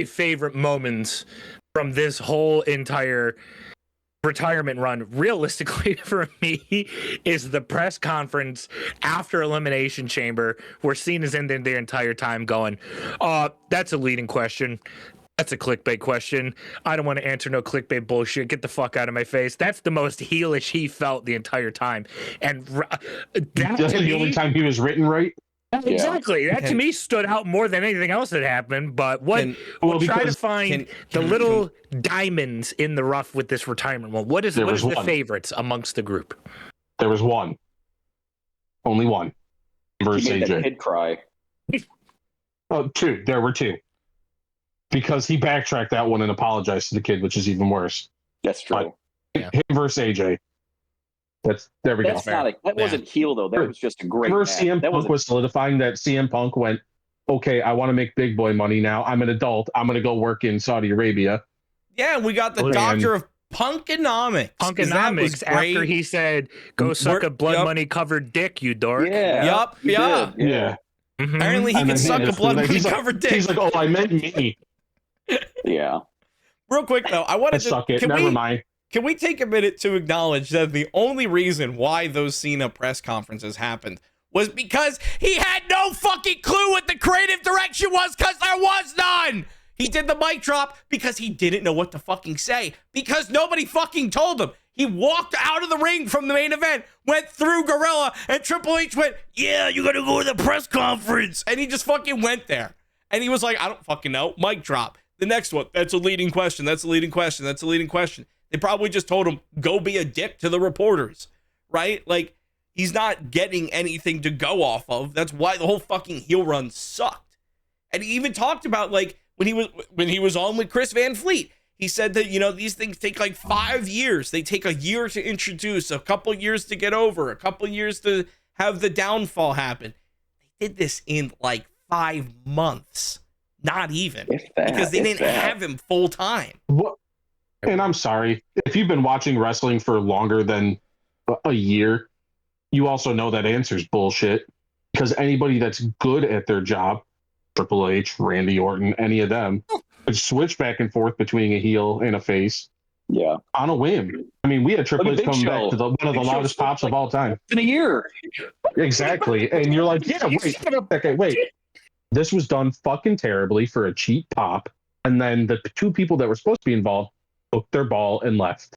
favorite moments from this whole entire retirement run, realistically for me, is the press conference after Elimination Chamber, where Cena's in there the entire time going, that's a leading question. That's a clickbait question. I don't want to answer no clickbait bullshit. Get the fuck out of my face. That's the most heelish he felt the entire time. And that's the only time he was written right. Exactly. That to me stood out more than anything else that happened. But we'll try to find the little diamonds in the rough with this retirement one. What is the favorites amongst the group? There was one. Only one. Versus He made that AJ. kid cry. Oh, two. There were two. Because he backtracked that one and apologized to the kid, which is even worse. That's true. Him versus AJ. There we go. That wasn't heel though. That was just a great match. CM Punk was solidifying that. CM Punk went, okay, I want to make big boy money now. I'm an adult. I'm going to go work in Saudi Arabia. Yeah, we got the doctor of Punkonomics. Punkonomics after he said, go suck a blood money covered dick, you dork. Yeah. Yeah. Mm-hmm. Apparently he can suck a blood money covered dick. He's like, oh, I meant me. Yeah. Real quick though, I wanted to suck it. Never mind. Can we take a minute to acknowledge that the only reason why those Cena press conferences happened was because he had no fucking clue what the creative direction was, because there was none. He did the mic drop because he didn't know what to fucking say, because nobody fucking told him. He walked out of the ring from the main event, went through Gorilla, and Triple H went, yeah, you gotta go to the press conference. And he just fucking went there. And he was like, I don't fucking know. Mic drop. The next one, that's a leading question. That's a leading question. That's a leading question. They probably just told him, go be a dick to the reporters, right? Like, he's not getting anything to go off of. That's why the whole fucking heel run sucked. And he even talked about, like, when he was on with Chris Van Fleet, he said that, these things take like 5 years. They take a year to introduce, a couple years to get over, a couple years to have the downfall happen. They did this in like 5 months. Not even. Because they didn't have him full time. What? And I'm sorry, if you've been watching wrestling for longer than a year, you also know that answer's bullshit. Because anybody that's good at their job, Triple H, Randy Orton, any of them, could switch back and forth between a heel and a face. Yeah. On a whim. I mean, we had Triple H come back to one of the loudest pops of all time. In a year. Exactly. And you're like, yeah, wait. This was done fucking terribly for a cheap pop. And then the two people that were supposed to be involved took their ball and left.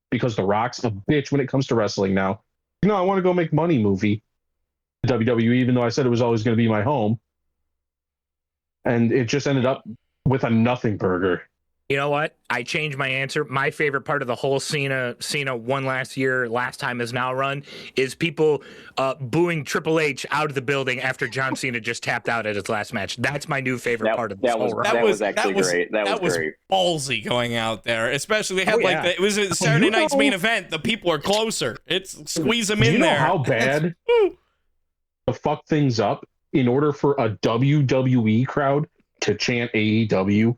Because The Rock's a bitch when it comes to wrestling now. I want to go make money movie. WWE, even though I said it was always going to be my home. And it just ended up with a nothing burger. You know what? I changed my answer. My favorite part of the whole Cena one last time is now run is people booing Triple H out of the building after John Cena just tapped out at his last match. That's my new favorite part of this whole run. That was actually great. That was great. Ballsy going out there, especially they had it was a Saturday night's main event. The people are closer. It's squeeze them in there. You know how bad to fuck things up in order for a WWE crowd to chant AEW?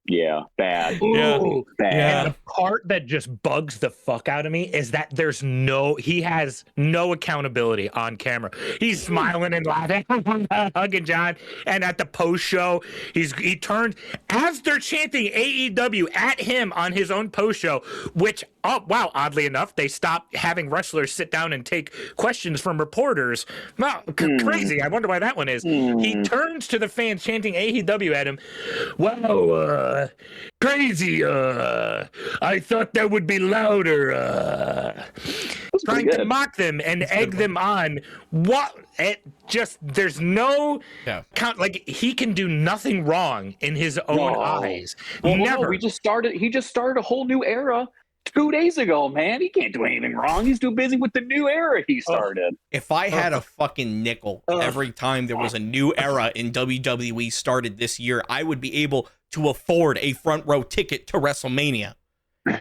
Yeah, bad. Ooh, bad. And the part that just bugs the fuck out of me is that he has no accountability on camera. He's smiling and laughing, hugging John, and at the post show, he turned as they're chanting AEW at him on his own post show, which oddly enough, they stopped having wrestlers sit down and take questions from reporters. Wow, crazy. I wonder why that one is. He turns to the fans chanting AEW at him. Wow, crazy. I thought that would be louder. Trying to mock them and egg them on. What? There's no count. Like, he can do nothing wrong in his own eyes. Never. He just started a whole new era 2 days ago, man. He can't do anything wrong. He's too busy with the new era he started. If I had a fucking nickel every time there was a new era in WWE started this year, I would be able to afford a front row ticket to WrestleMania.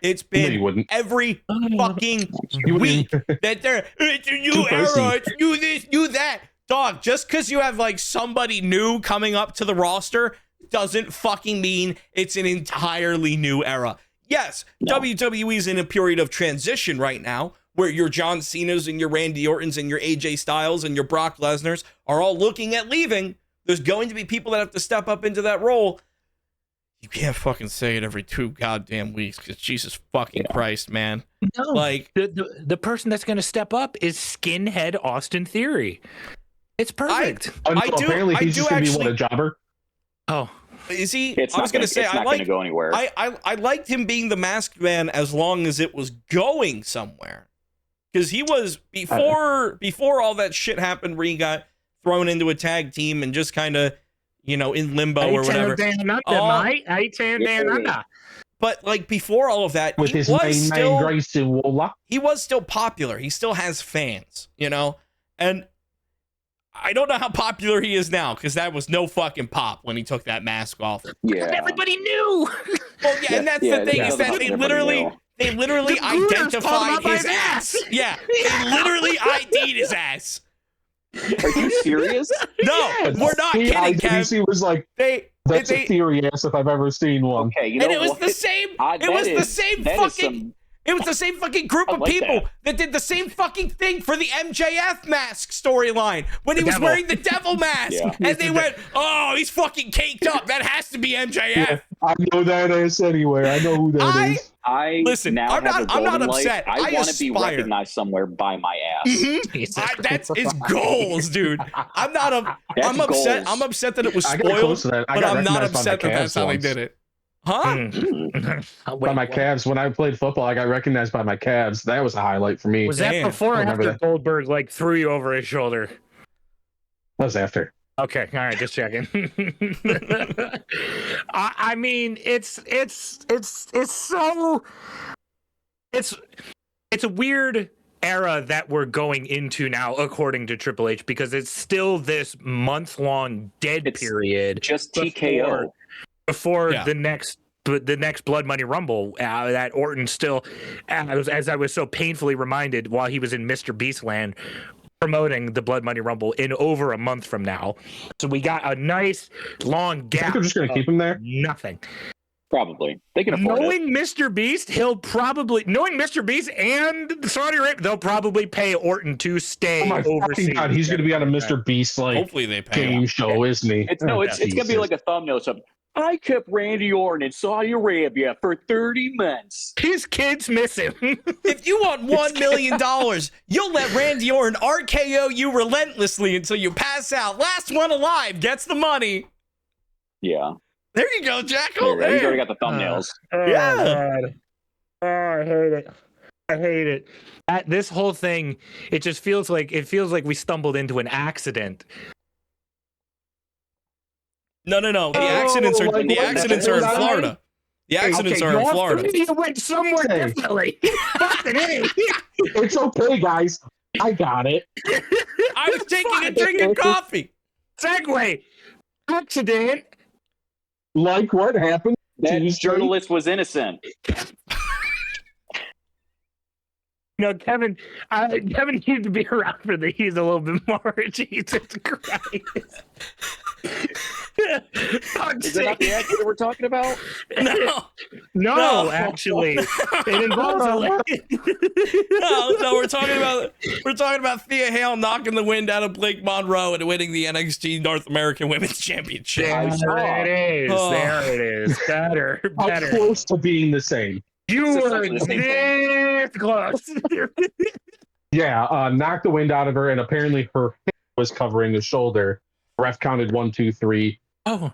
It's been every fucking week that it's a new era, it's new this, new that. Dog, just because you have like somebody new coming up to the roster doesn't fucking mean it's an entirely new era. Yes, WWE's in a period of transition right now where your John Cena's and your Randy Orton's and your AJ Styles and your Brock Lesnar's are all looking at leaving. There's going to be people that have to step up into that role. You can't fucking say it every 2 goddamn weeks because Jesus fucking Christ, man. No, like the person that's going to step up is skinhead Austin Theory. It's perfect. Apparently he's just going to be a jobber. Oh. Is he? It's not going to go anywhere. I liked him being the masked man as long as it was going somewhere. Because he was, before all that shit happened where he got thrown into a tag team and just kind of, in limbo or whatever. But like before all of that, with his main Grayson Waller, he was still popular. He still has fans, and I don't know how popular he is now because that was no fucking pop when he took that mask off. Yeah, everybody knew. Well, yeah, and that's the thing is that they literally identified his ass. Yeah, they literally ID'd his ass. Are you serious? No, we're not kidding, Kev. He was like, that's a Theory ass if I've ever seen one. Okay, and it was the same. It was the same fucking group of people that did the same fucking thing for the MJF mask storyline when he was wearing the devil mask. Yeah. And they went, oh, he's fucking caked up. That has to be MJF. Yeah, I know that ass anyway. I know who that is. Listen, I'm not upset. I want to be recognized somewhere by my ass. Mm-hmm. That's his goals, dude. I'm upset. I'm upset that it was spoiled, but I'm not upset that that's how they did it. Huh? By my calves. When I played football, I got recognized by my calves. That was a highlight for me. Was that before or after Goldberg threw you over his shoulder? That was after. Okay, all right, just checking. I mean, it's a weird era that we're going into now, according to Triple H, because it's still this month-long dead period. Just TKO. Before the next Blood Money Rumble, that Orton still, as I was so painfully reminded while he was in Mr. Beastland, promoting the Blood Money Rumble in over a month from now. So we got a nice long gap. They're just going to keep him there? Nothing. Probably. They can afford knowing Mr. Beast, knowing Mr. Beast and Saudi Arabia, they'll probably pay Orton to stay overseas. God, he's going to be on a Mr. Beast hopefully they pay game show, isn't he? It's going to be like a thumbnail. Something. I kept Randy Orton in Saudi Arabia for 30 months. His kids miss him. If you want $1 million, you'll let Randy Orton RKO you relentlessly until you pass out. Last one alive gets the money. Yeah. There you go, Jackal. He's already got the thumbnails. God. Oh, I hate it. This whole thing, it just feels like we stumbled into an accident. No. The accidents are like the what? accidents are in Okay. Florida. The accidents are in Florida. You went somewhere Hey. differently. Fucking A. It's okay, guys. I got it. I was taking a drink of coffee. Segue. Accident. Like what happened? That Tuesday? journalist was innocent. Kevin needs to be around for the he's a little bit more. Jesus Christ. Is that not the accident we're talking about? No, actually. It involves a No, we're talking about Thea Hale knocking the wind out of Blake Monroe and winning the NXT North American Women's Championship. There it is. Oh. There it is. Better. How close to being the same. You It's were essentially the same this close. Yeah, knocked the wind out of her, and apparently her hip was covering the shoulder. Ref counted 1, 2, 3. Oh.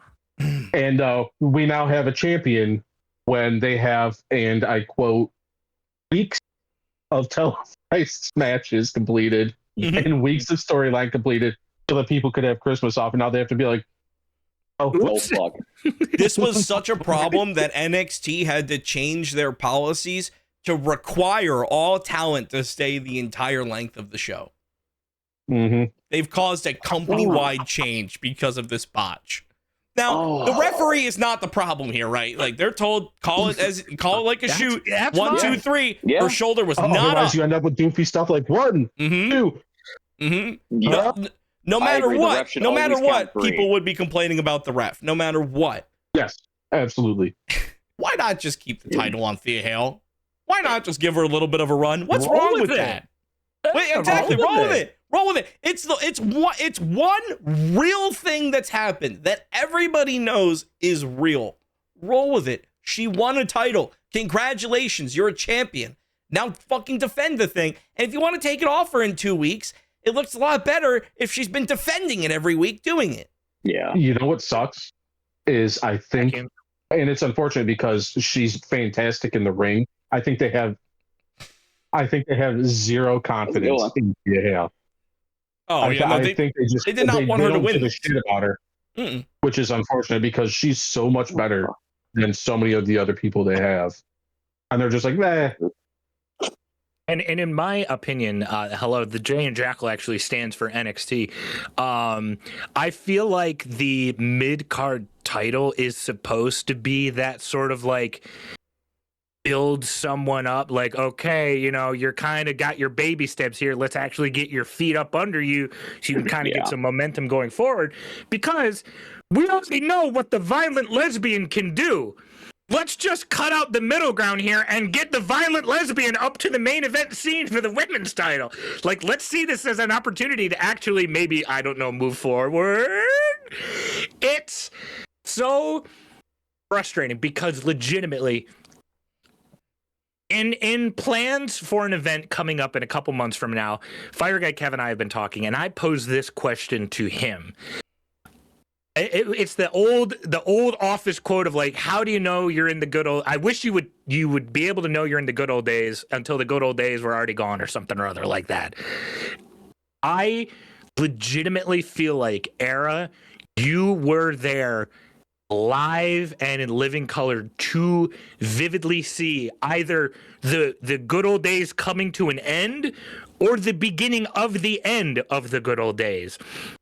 And we now have a champion when they have, and I quote, weeks of televised matches completed and weeks of storyline completed so that people could have Christmas off. And now they have to be like, Oh, fuck. This was such a problem that NXT had to change their policies to require all talent to stay the entire length of the show. Mm-hmm. They've caused a company-wide change because of this botch. Now, the referee is not the problem here, right? Like they're told, call it like a shoot. That's 1, fine. 2, 3. Yeah. Her shoulder was not Otherwise, up. you end up with goofy stuff like 1, 2. Yeah. No matter agree, the what, ref should no matter always what, count 3. people would be complaining about the ref. No matter what. Yes, absolutely. Why not just keep the title on Thea Hale? Why not just give her a little bit of a run? What's Roll wrong with with it. that? Wait, exactly. Roll with it. Roll with it. It's one real thing that's happened that everybody knows is real. Roll with it. She won a title. Congratulations, you're a champion. Now fucking defend the thing. And if you want to take it off her in 2 weeks, it looks a lot better if she's been defending it every week doing it. Yeah. You know what sucks is I think, and it's unfortunate because she's fantastic in the ring. I think they have zero confidence in Thea Hale. Oh, I think they did not want her to don't win give a this. shit about her, which is unfortunate because she's so much better than so many of the other people they have, and they're just like, meh. And in my opinion, the J and Jackal actually stands for NXT. I feel like the mid-card title is supposed to be that sort of like build someone up, like, okay, you're kind of got your baby steps here. Let's actually get your feet up under you so you can kind of get some momentum going forward. Because we already know what the violent lesbian can do. Let's just cut out the middle ground here and get the violent lesbian up to the main event scene for the women's title. Like, let's see this as an opportunity to actually maybe, I don't know, move forward. It's so frustrating because legitimately, in plans for an event coming up in a couple months from now, Fire Guy Kevin and I have been talking, and I posed this question to him. It's the old office quote of like, how do you know you're in the good old? I wish you would be able to know you're in the good old days until the good old days were already gone or something or other like that. I legitimately feel like, Era, you were there live and in living color to vividly see either the good old days coming to an end or the beginning of the end of the good old days.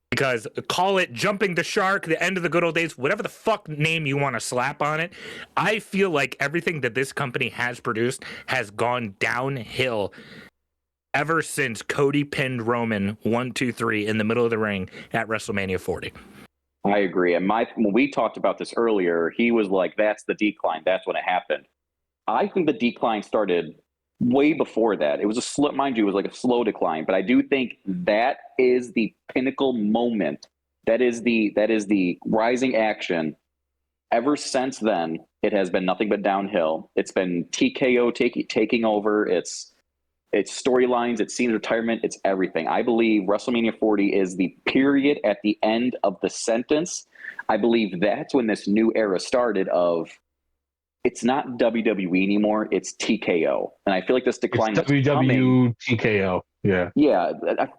Because call it jumping the shark, the end of the good old days, whatever the fuck name you want to slap on it. I feel like everything that this company has produced has gone downhill ever since Cody pinned Roman 1, 2, 3 in the middle of the ring at WrestleMania 40. I agree. And when we talked about this earlier, he was like, that's the decline. That's when it happened. I think the decline started way before that. It was a slow, mind you, it was like a slow decline, but I do think that is the pinnacle moment. That is the rising action. Ever since then, it has been nothing but downhill. It's been TKO taking over. It's storylines, it's Cena's retirement, it's everything. I believe WrestleMania 40 is the period at the end of the sentence. I believe that's when this new era started of, it's not WWE anymore, it's TKO. And I feel like this decline It's WWE TKO. Yeah. Yeah,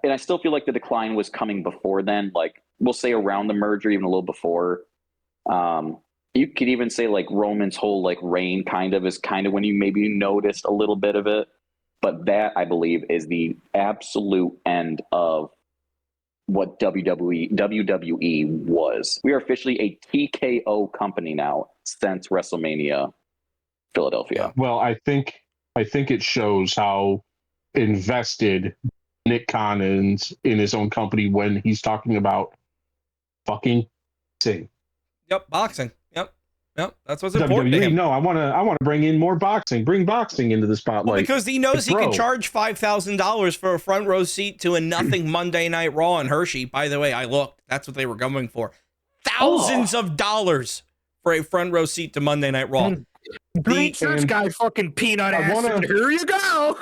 and I still feel like the decline was coming before then, like we'll say around the merger, even a little before. You could even say like Roman's whole like reign kind of is kind of when you maybe noticed a little bit of it. But that, I believe, is the absolute end of what WWE was. We are officially a TKO company now since WrestleMania Philadelphia. Well, I think it shows how invested Nick Khan is in his own company when he's talking about fucking boxing. Yep, boxing. Yep, that's what's important to WWE, him. no, I want to bring in more boxing. Bring boxing into the spotlight. Well, because he knows he bro. can charge $5,000 for a front row seat to a nothing Monday Night Raw in Hershey. By the way, I looked. That's what they were going for. Thousands of dollars for a front row seat to Monday Night Raw. Great church guy fucking peanut ass. And here you go.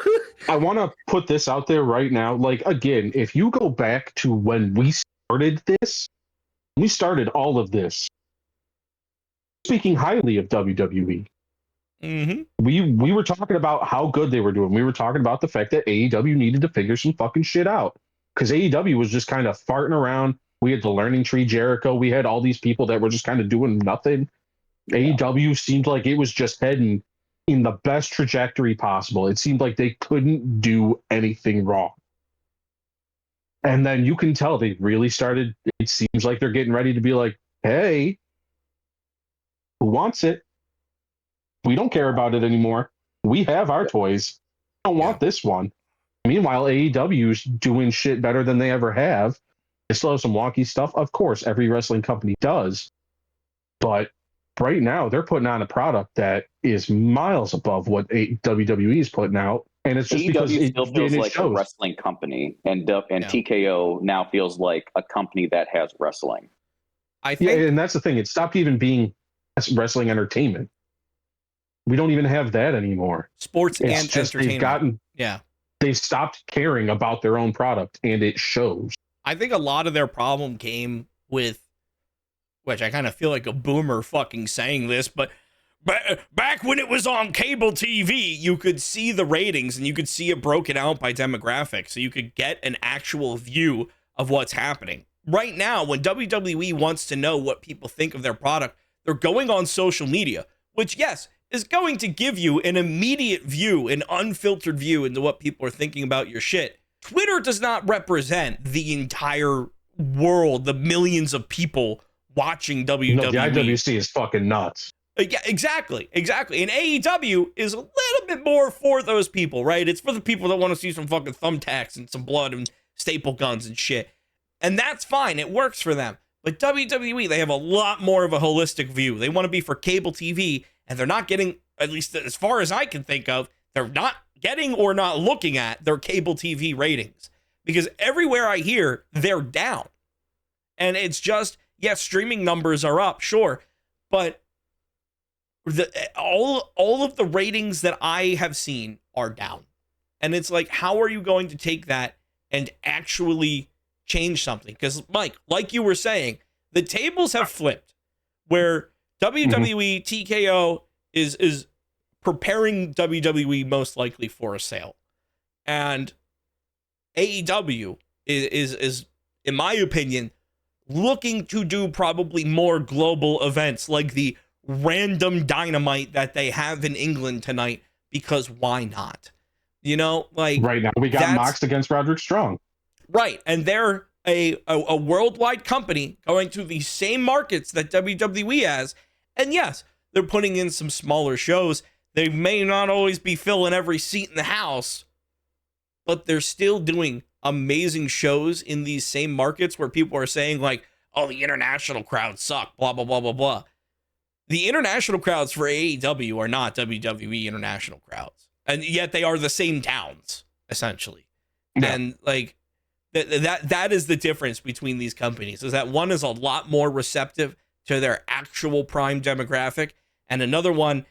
I want to put this out there right now. Like, again, if you go back to when we started this, we started all of this speaking highly of WWE. Mm-hmm. We were talking about how good they were doing. We were talking about the fact that AEW needed to figure some fucking shit out because AEW was just kind of farting around. We had the Learning Tree Jericho. We had all these people that were just kind of doing nothing. Yeah. AEW seemed like it was just heading in the best trajectory possible. It seemed like they couldn't do anything wrong. And then you can tell they really started. It seems like they're getting ready to be like, hey, who wants it? We don't care about it anymore. We have our toys. I don't want this one. Meanwhile, AEW's doing shit better than they ever have. They still have some wonky stuff. Of course, every wrestling company does. But right now, they're putting on a product that is miles above what WWE is putting out. And it's just AEW because it still feels like shows. a wrestling company, and TKO now feels like a company that has wrestling. I think, and that's the thing. It stopped even being wrestling entertainment. We don't even have that anymore. Sports it's and just, entertainment. They've stopped caring about their own product, and it shows. I think a lot of their problem came with, which I kind of feel like a boomer fucking saying this, but back when it was on cable TV, you could see the ratings and you could see it broken out by demographics, so you could get an actual view of what's happening. Right now, when WWE wants to know what people think of their product, they're going on social media, which, yes, is going to give you an immediate view, an unfiltered view into what people are thinking about your shit. Twitter does not represent the entire world, the millions of people watching WWE. No, the IWC is fucking nuts. Yeah, exactly. And AEW is a little bit more for those people, right? It's for the people that want to see some fucking thumbtacks and some blood and staple guns and shit. And that's fine. It works for them. But WWE, they have a lot more of a holistic view. They want to be for cable TV, and they're not getting, at least as far as I can think of, they're not getting or not looking at their cable TV ratings. Because everywhere I hear, they're down. And it's just, yes, streaming numbers are up, sure. But all of the ratings that I have seen are down. And it's like, how are you going to take that and actually change something? Because, Mike, like you were saying, the tables have flipped where WWE TKO is preparing WWE most likely for a sale. And AEW is, in my opinion, looking to do probably more global events like the random Dynamite that they have in England tonight, because why not? You know, like right now we got Mox against Roderick Strong. Right, and they're a worldwide company going to the same markets that WWE has. And yes, they're putting in some smaller shows. They may not always be filling every seat in the house, but they're still doing amazing shows in these same markets where people are saying like, oh, the international crowds suck, blah, blah, blah, blah, blah. The international crowds for AEW are not WWE international crowds. And yet they are the same towns, essentially. Yeah. And like that is the difference between these companies, is that one is a lot more receptive to their actual prime demographic, and another one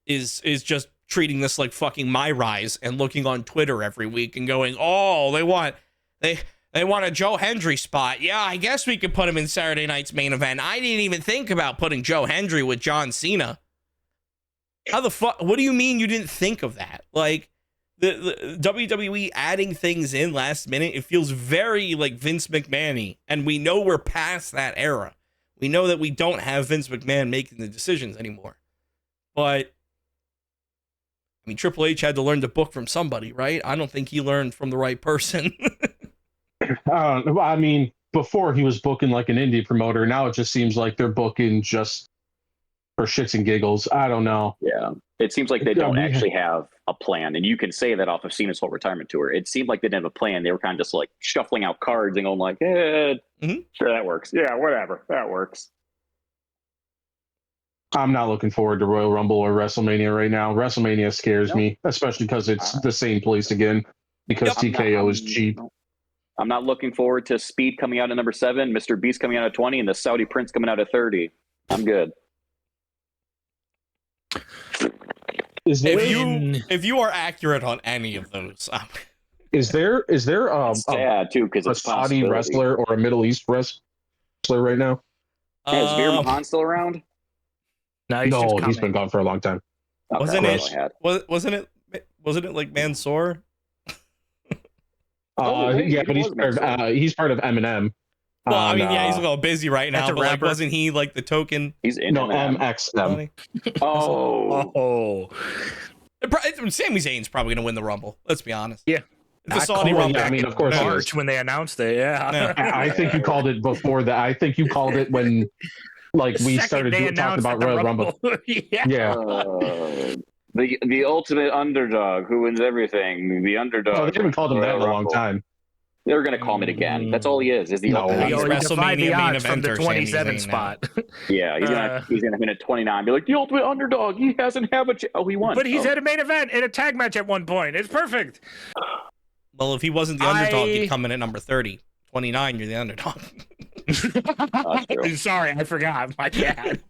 is just treating this like fucking My Rise and looking on Twitter every week and going, oh, they want a Joe Hendry spot. Yeah, I guess we could put him in Saturday night's main event. I didn't even think about putting Joe Hendry with John Cena. How the fuck? What do you mean you didn't think of that? Like, the WWE adding things in last minute, it feels very like Vince McMahon-y, and we know we're past that era. We know that we don't have Vince McMahon making the decisions anymore. But, I mean, Triple H had to learn to book from somebody, right? I don't think he learned from the right person. I mean, before he was booking like an indie promoter. Now it just seems like they're booking just for shits and giggles. I don't know. Yeah. It seems like they don't actually have a plan. And you can say that off of Cena's whole retirement tour. It seemed like they didn't have a plan. They were kind of just like shuffling out cards and going like, sure, that works. Yeah, whatever. That works. I'm not looking forward to Royal Rumble or WrestleMania right now. WrestleMania scares me, especially because it's the same place again, because TKO is cheap. I'm not looking forward to Speed coming out at number 7, Mr. Beast coming out at 20, and the Saudi Prince coming out at 30. I'm good. If you are accurate on any of those, is there sad too, because a it's Saudi wrestler or a Middle East wrestler right now? Is Veer Mahan still around? No, he's been gone for a long time. Okay, wasn't it like Mansoor? Yeah, but he's part of Eminem. Well, I mean, yeah, he's a little busy right now, but like, wasn't he like the token? He's in MXM. Oh. Sami Zayn's probably going to win the Rumble. Let's be honest. Yeah. The Saudi Rumble. I mean, of course. March when they announced it, yeah. I think you called it before that. I think you called it when, like, we started talking about Royal Rumble. Yeah. The ultimate underdog who wins everything. The underdog. Oh, they haven't called him that in a long time. They're going to call him it again. That's all he is the ultimate. He's WrestleMania main eventer from the 27 spot. Yeah, he's gonna win at 29. Be like the ultimate underdog. He hasn't had he won. But he's at a main event in a tag match at one point. It's perfect. Well, if he wasn't the underdog, he'd come in at number 30. 29, you're the underdog. Sorry, I forgot. My bad.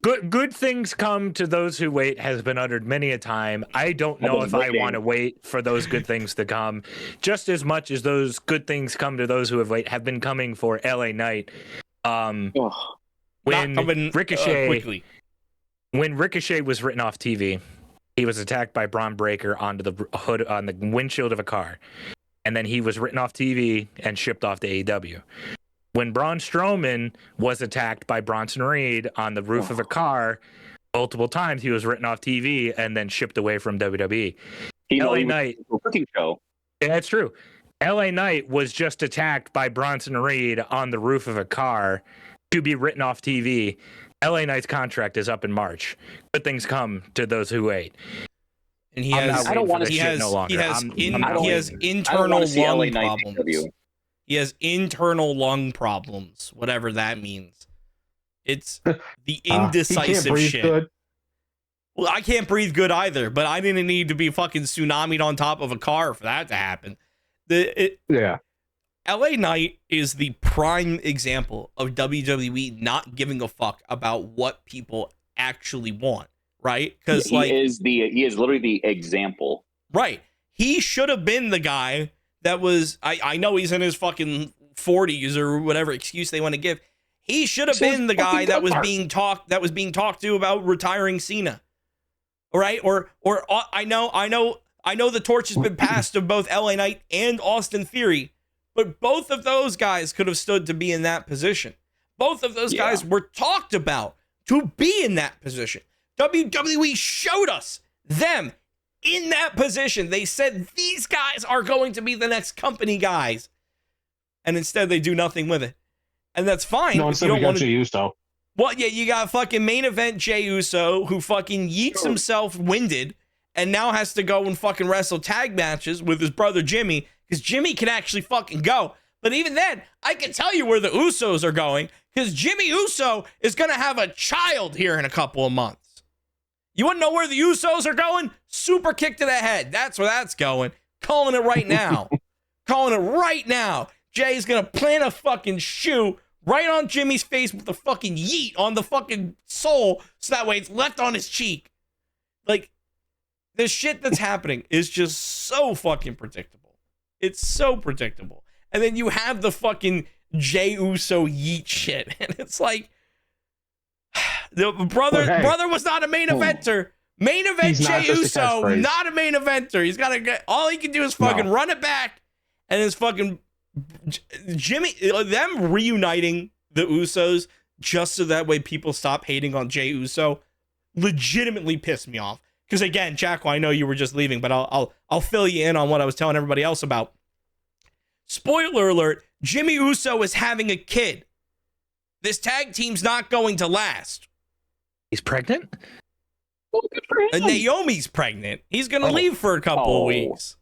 Good things come to those who wait has been uttered many a time. I don't know if I want to wait for those good things to come, just as much as those good things come to those who have been coming for LA Knight. When Ricochet was written off TV, he was attacked by Braun Breaker onto the hood on the windshield of a car, and then he was written off TV and shipped off to AEW. When Braun Strowman was attacked by Bronson Reed on the roof of a car multiple times, he was written off TV and then shipped away from WWE. LA Knight, cooking show. Yeah, that's true. LA Knight was just attacked by Bronson Reed on the roof of a car to be written off TV. LA Knight's contract is up in March. Good things come to those who wait. And he has internal lung problems. He has internal lung problems, whatever that means. It's the indecisive shit. Good. Well, I can't breathe good either, but I didn't need to be fucking tsunamied on top of a car for that to happen. LA Knight is the prime example of WWE not giving a fuck about what people actually want, right? Because he is literally the example. Right. He should have been the guy that was, I know he's in his fucking 40s or whatever excuse they want to give. He should have been the guy that was being talked to about retiring Cena. All right? Or I know the torch has been passed of both LA Knight and Austin Theory, but both of those guys could have stood to be in that position. Both of those guys were talked about to be in that position. WWE showed us them in that position. They said these guys are going to be the next company guys, and instead they do nothing with it, and that's fine. No, instead we got Jey Uso. Well, yeah, you got fucking main event Jey Uso, who fucking yeets himself winded, and now has to go and fucking wrestle tag matches with his brother Jimmy, because Jimmy can actually fucking go. But even then, I can tell you where the Usos are going, because Jimmy Uso is going to have a child here in a couple of months. You want to know where the Usos are going? Super kick to the head. That's where that's going. Calling it right now. Calling it right now. Jay's going to plant a fucking shoe right on Jimmy's face with the fucking yeet on the fucking sole, so that way it's left on his cheek. Like, the shit that's happening is just so fucking predictable. It's so predictable. And then you have the fucking Jey Uso yeet shit. And it's like, the brother was not a main eventer. Main event Jey Uso, not a main eventer. He's got to get, all he can do is fucking run it back, and his fucking Jimmy, them reuniting the Usos just so that way people stop hating on Jey Uso legitimately pissed me off. Because again, Jackal, I know you were just leaving, but I'll fill you in on what I was telling everybody else about. Spoiler alert, Jimmy Uso is having a kid. This tag team's not going to last. He's pregnant? And Naomi's pregnant. He's going to leave for a couple of weeks.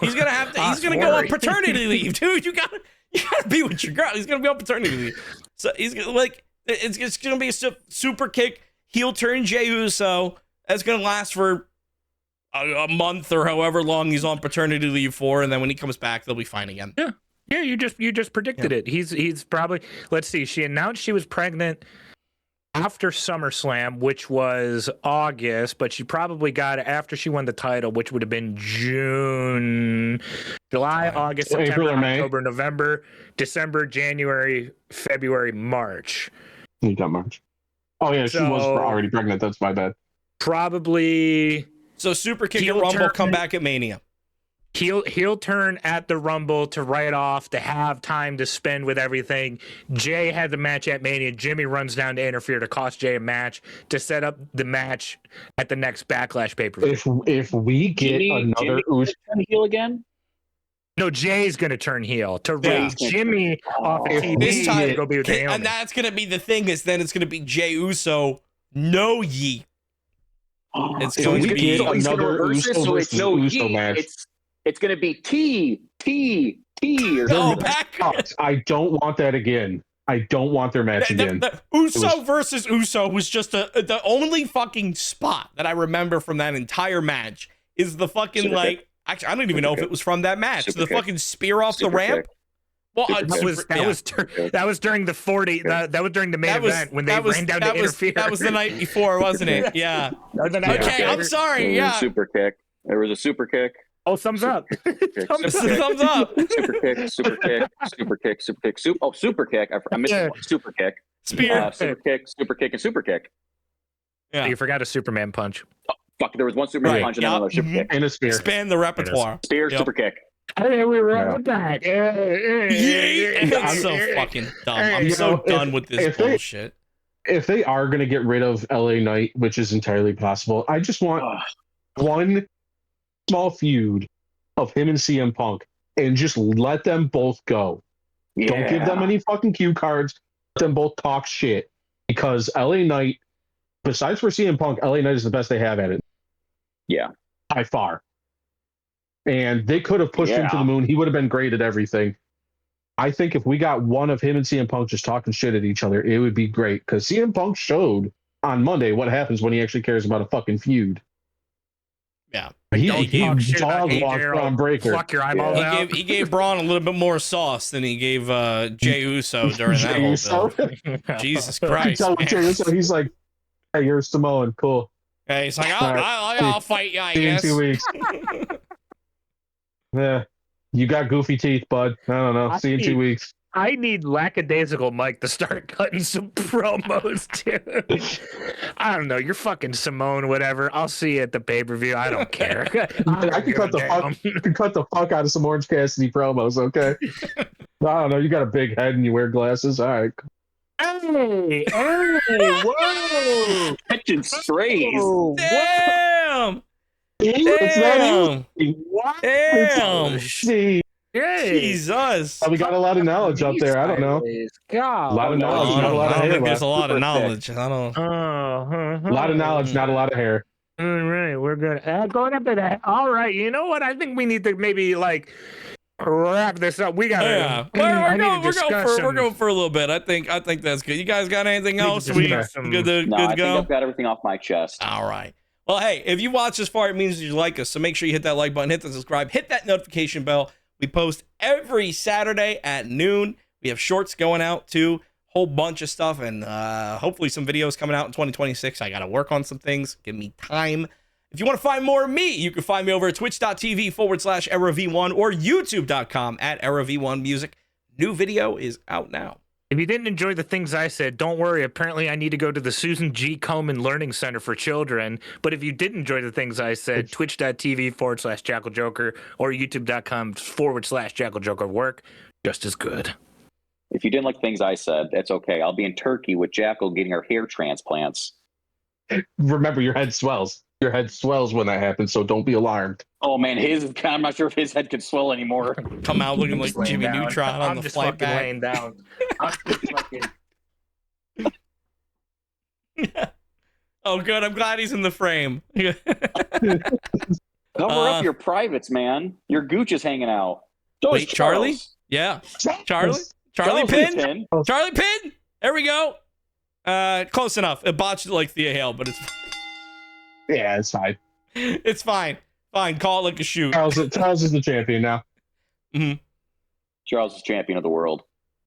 He's going to have to, he's going to go on paternity leave, dude. You got to be with your girl. He's going to be on paternity leave. So he's going to, like, it's going to be a super kick, heel turn Jey Uso. That's going to last for a month or however long he's on paternity leave for. And then when he comes back, they'll be fine again. Yeah. Yeah, you just predicted it. He's probably, let's see, she announced she was pregnant after SummerSlam, which was August, but she probably got it after she won the title, which would have been June, July, August, September, October, November, December, January, February, March. You got March. Oh yeah, she was already pregnant. That's my bad. Probably. So super kick at Rumble, come back at Mania. He'll turn at the Rumble to write off, to have time to spend with everything. Jay had the match at Mania. Jimmy runs down to interfere to cost Jay a match to set up the match at the next Backlash pay-per-view. If we get another Uso heel again, no, Jay's going to turn heel to raise Jimmy off of TV. This time, to go be with Naomi. And that's going to be the thing, is then it's going to be Jey Uso, no Yeet. It's going to be another Uso versus Uso match. It's going to be T. Or no, back. I don't want that again. I don't want their match again. The Uso versus Uso was just the only fucking spot that I remember from that entire match is the fucking actually I don't even know if it was from that match. The fucking spear off the ramp. Well, that was during the 40. That was during the main event when they ran down to interfere. That was the night before, wasn't it? Yeah. Okay, I'm sorry. Yeah. Super kick. There was a super kick. Oh, thumbs up. Thumbs up. Super kick. Super kick. Super kick. I missed one. Super kick. Spear. Super kick. Super kick and super kick. Yeah. You forgot a Superman punch. Oh, fuck. There was one Superman punch and then another super kick. And a spear. Expand the repertoire. Spear, super kick. Hey, we were back. It's so fucking dumb. I'm so done with this bullshit. If they are going to get rid of LA Knight, which is entirely possible, I just want one small feud of him and CM Punk and just let them both go. Yeah. Don't give them any fucking cue cards. Let them both talk shit, because LA Knight, besides for CM Punk, LA Knight is the best they have at it. Yeah. By far. And they could have pushed him to the moon. He would have been great at everything. I think if we got one of him and CM Punk just talking shit at each other, it would be great, because CM Punk showed on Monday what happens when he actually cares about a fucking feud. Yeah. He dog walked Braun Breaker. Fuck your eyeballs out. He gave Braun a little bit more sauce than he gave Jey Uso during that whole build. Jesus Christ. He's like, hey, you're Samoan. Cool. Yeah, he's like, I'll fight you, I guess. In 2 weeks. Yeah. You got goofy teeth, bud. I don't know. See you in 2 weeks. I need lackadaisical Mike to start cutting some promos, dude. I don't know. You're fucking Simone, whatever. I'll see you at the pay-per-view. I don't care. I can cut the fuck out of some Orange Cassidy promos, okay? I don't know. You got a big head and you wear glasses. All right. Hey, whoa. Catching strays. Damn. Damn. What? Damn. See. Jesus. We got a lot of knowledge out there. I don't know. God. A lot of knowledge, not a lot of hair. I don't think there's a lot of knowledge. I don't. A lot of knowledge, not a lot of hair. All right, we're good. Going up to that. All right, you know what? I think we need to maybe wrap this up. We got. We're going for a little bit. I think that's good. You guys got anything else? Good to go. I think I've got everything off my chest. All right. Well, hey, if you watch this far, it means you like us. So make sure you hit that like button, hit the subscribe, hit that notification bell. We post every Saturday at noon. We have shorts going out too, whole bunch of stuff, and hopefully some videos coming out in 2026. I got to work on some things. Give me time. If you want to find more of me, you can find me over at twitch.tv/EraV1 or youtube.com @EraV1Music. New video is out now. If you didn't enjoy the things I said, don't worry. Apparently, I need to go to the Susan G. Komen Learning Center for Children. But if you did enjoy the things I said, twitch.tv/JackalJoker or youtube.com/JackalJoker work just as good. If you didn't like things I said, that's okay. I'll be in Turkey with Jackal getting her hair transplants. Remember, your head swells. Your head swells when that happens, so don't be alarmed. Oh man, I'm not sure if his head could swell anymore. Come out looking like Jimmy down. Neutron on I'm the just flight fucking back. laying down. I'm just fucking... Oh, good. I'm glad he's in the frame. Cover up your privates, man. Your gooch is hanging out. So Wait, is Charlie? Charles. Yeah. Charlie Charles Penn? Penn. Charlie Penn? There we go. Close enough. It botched like Thea Hale, but it's Yeah, it's fine. it's fine. Fine. Call it like a shoot. Charles is the champion now. Mm-hmm. Charles is champion of the world.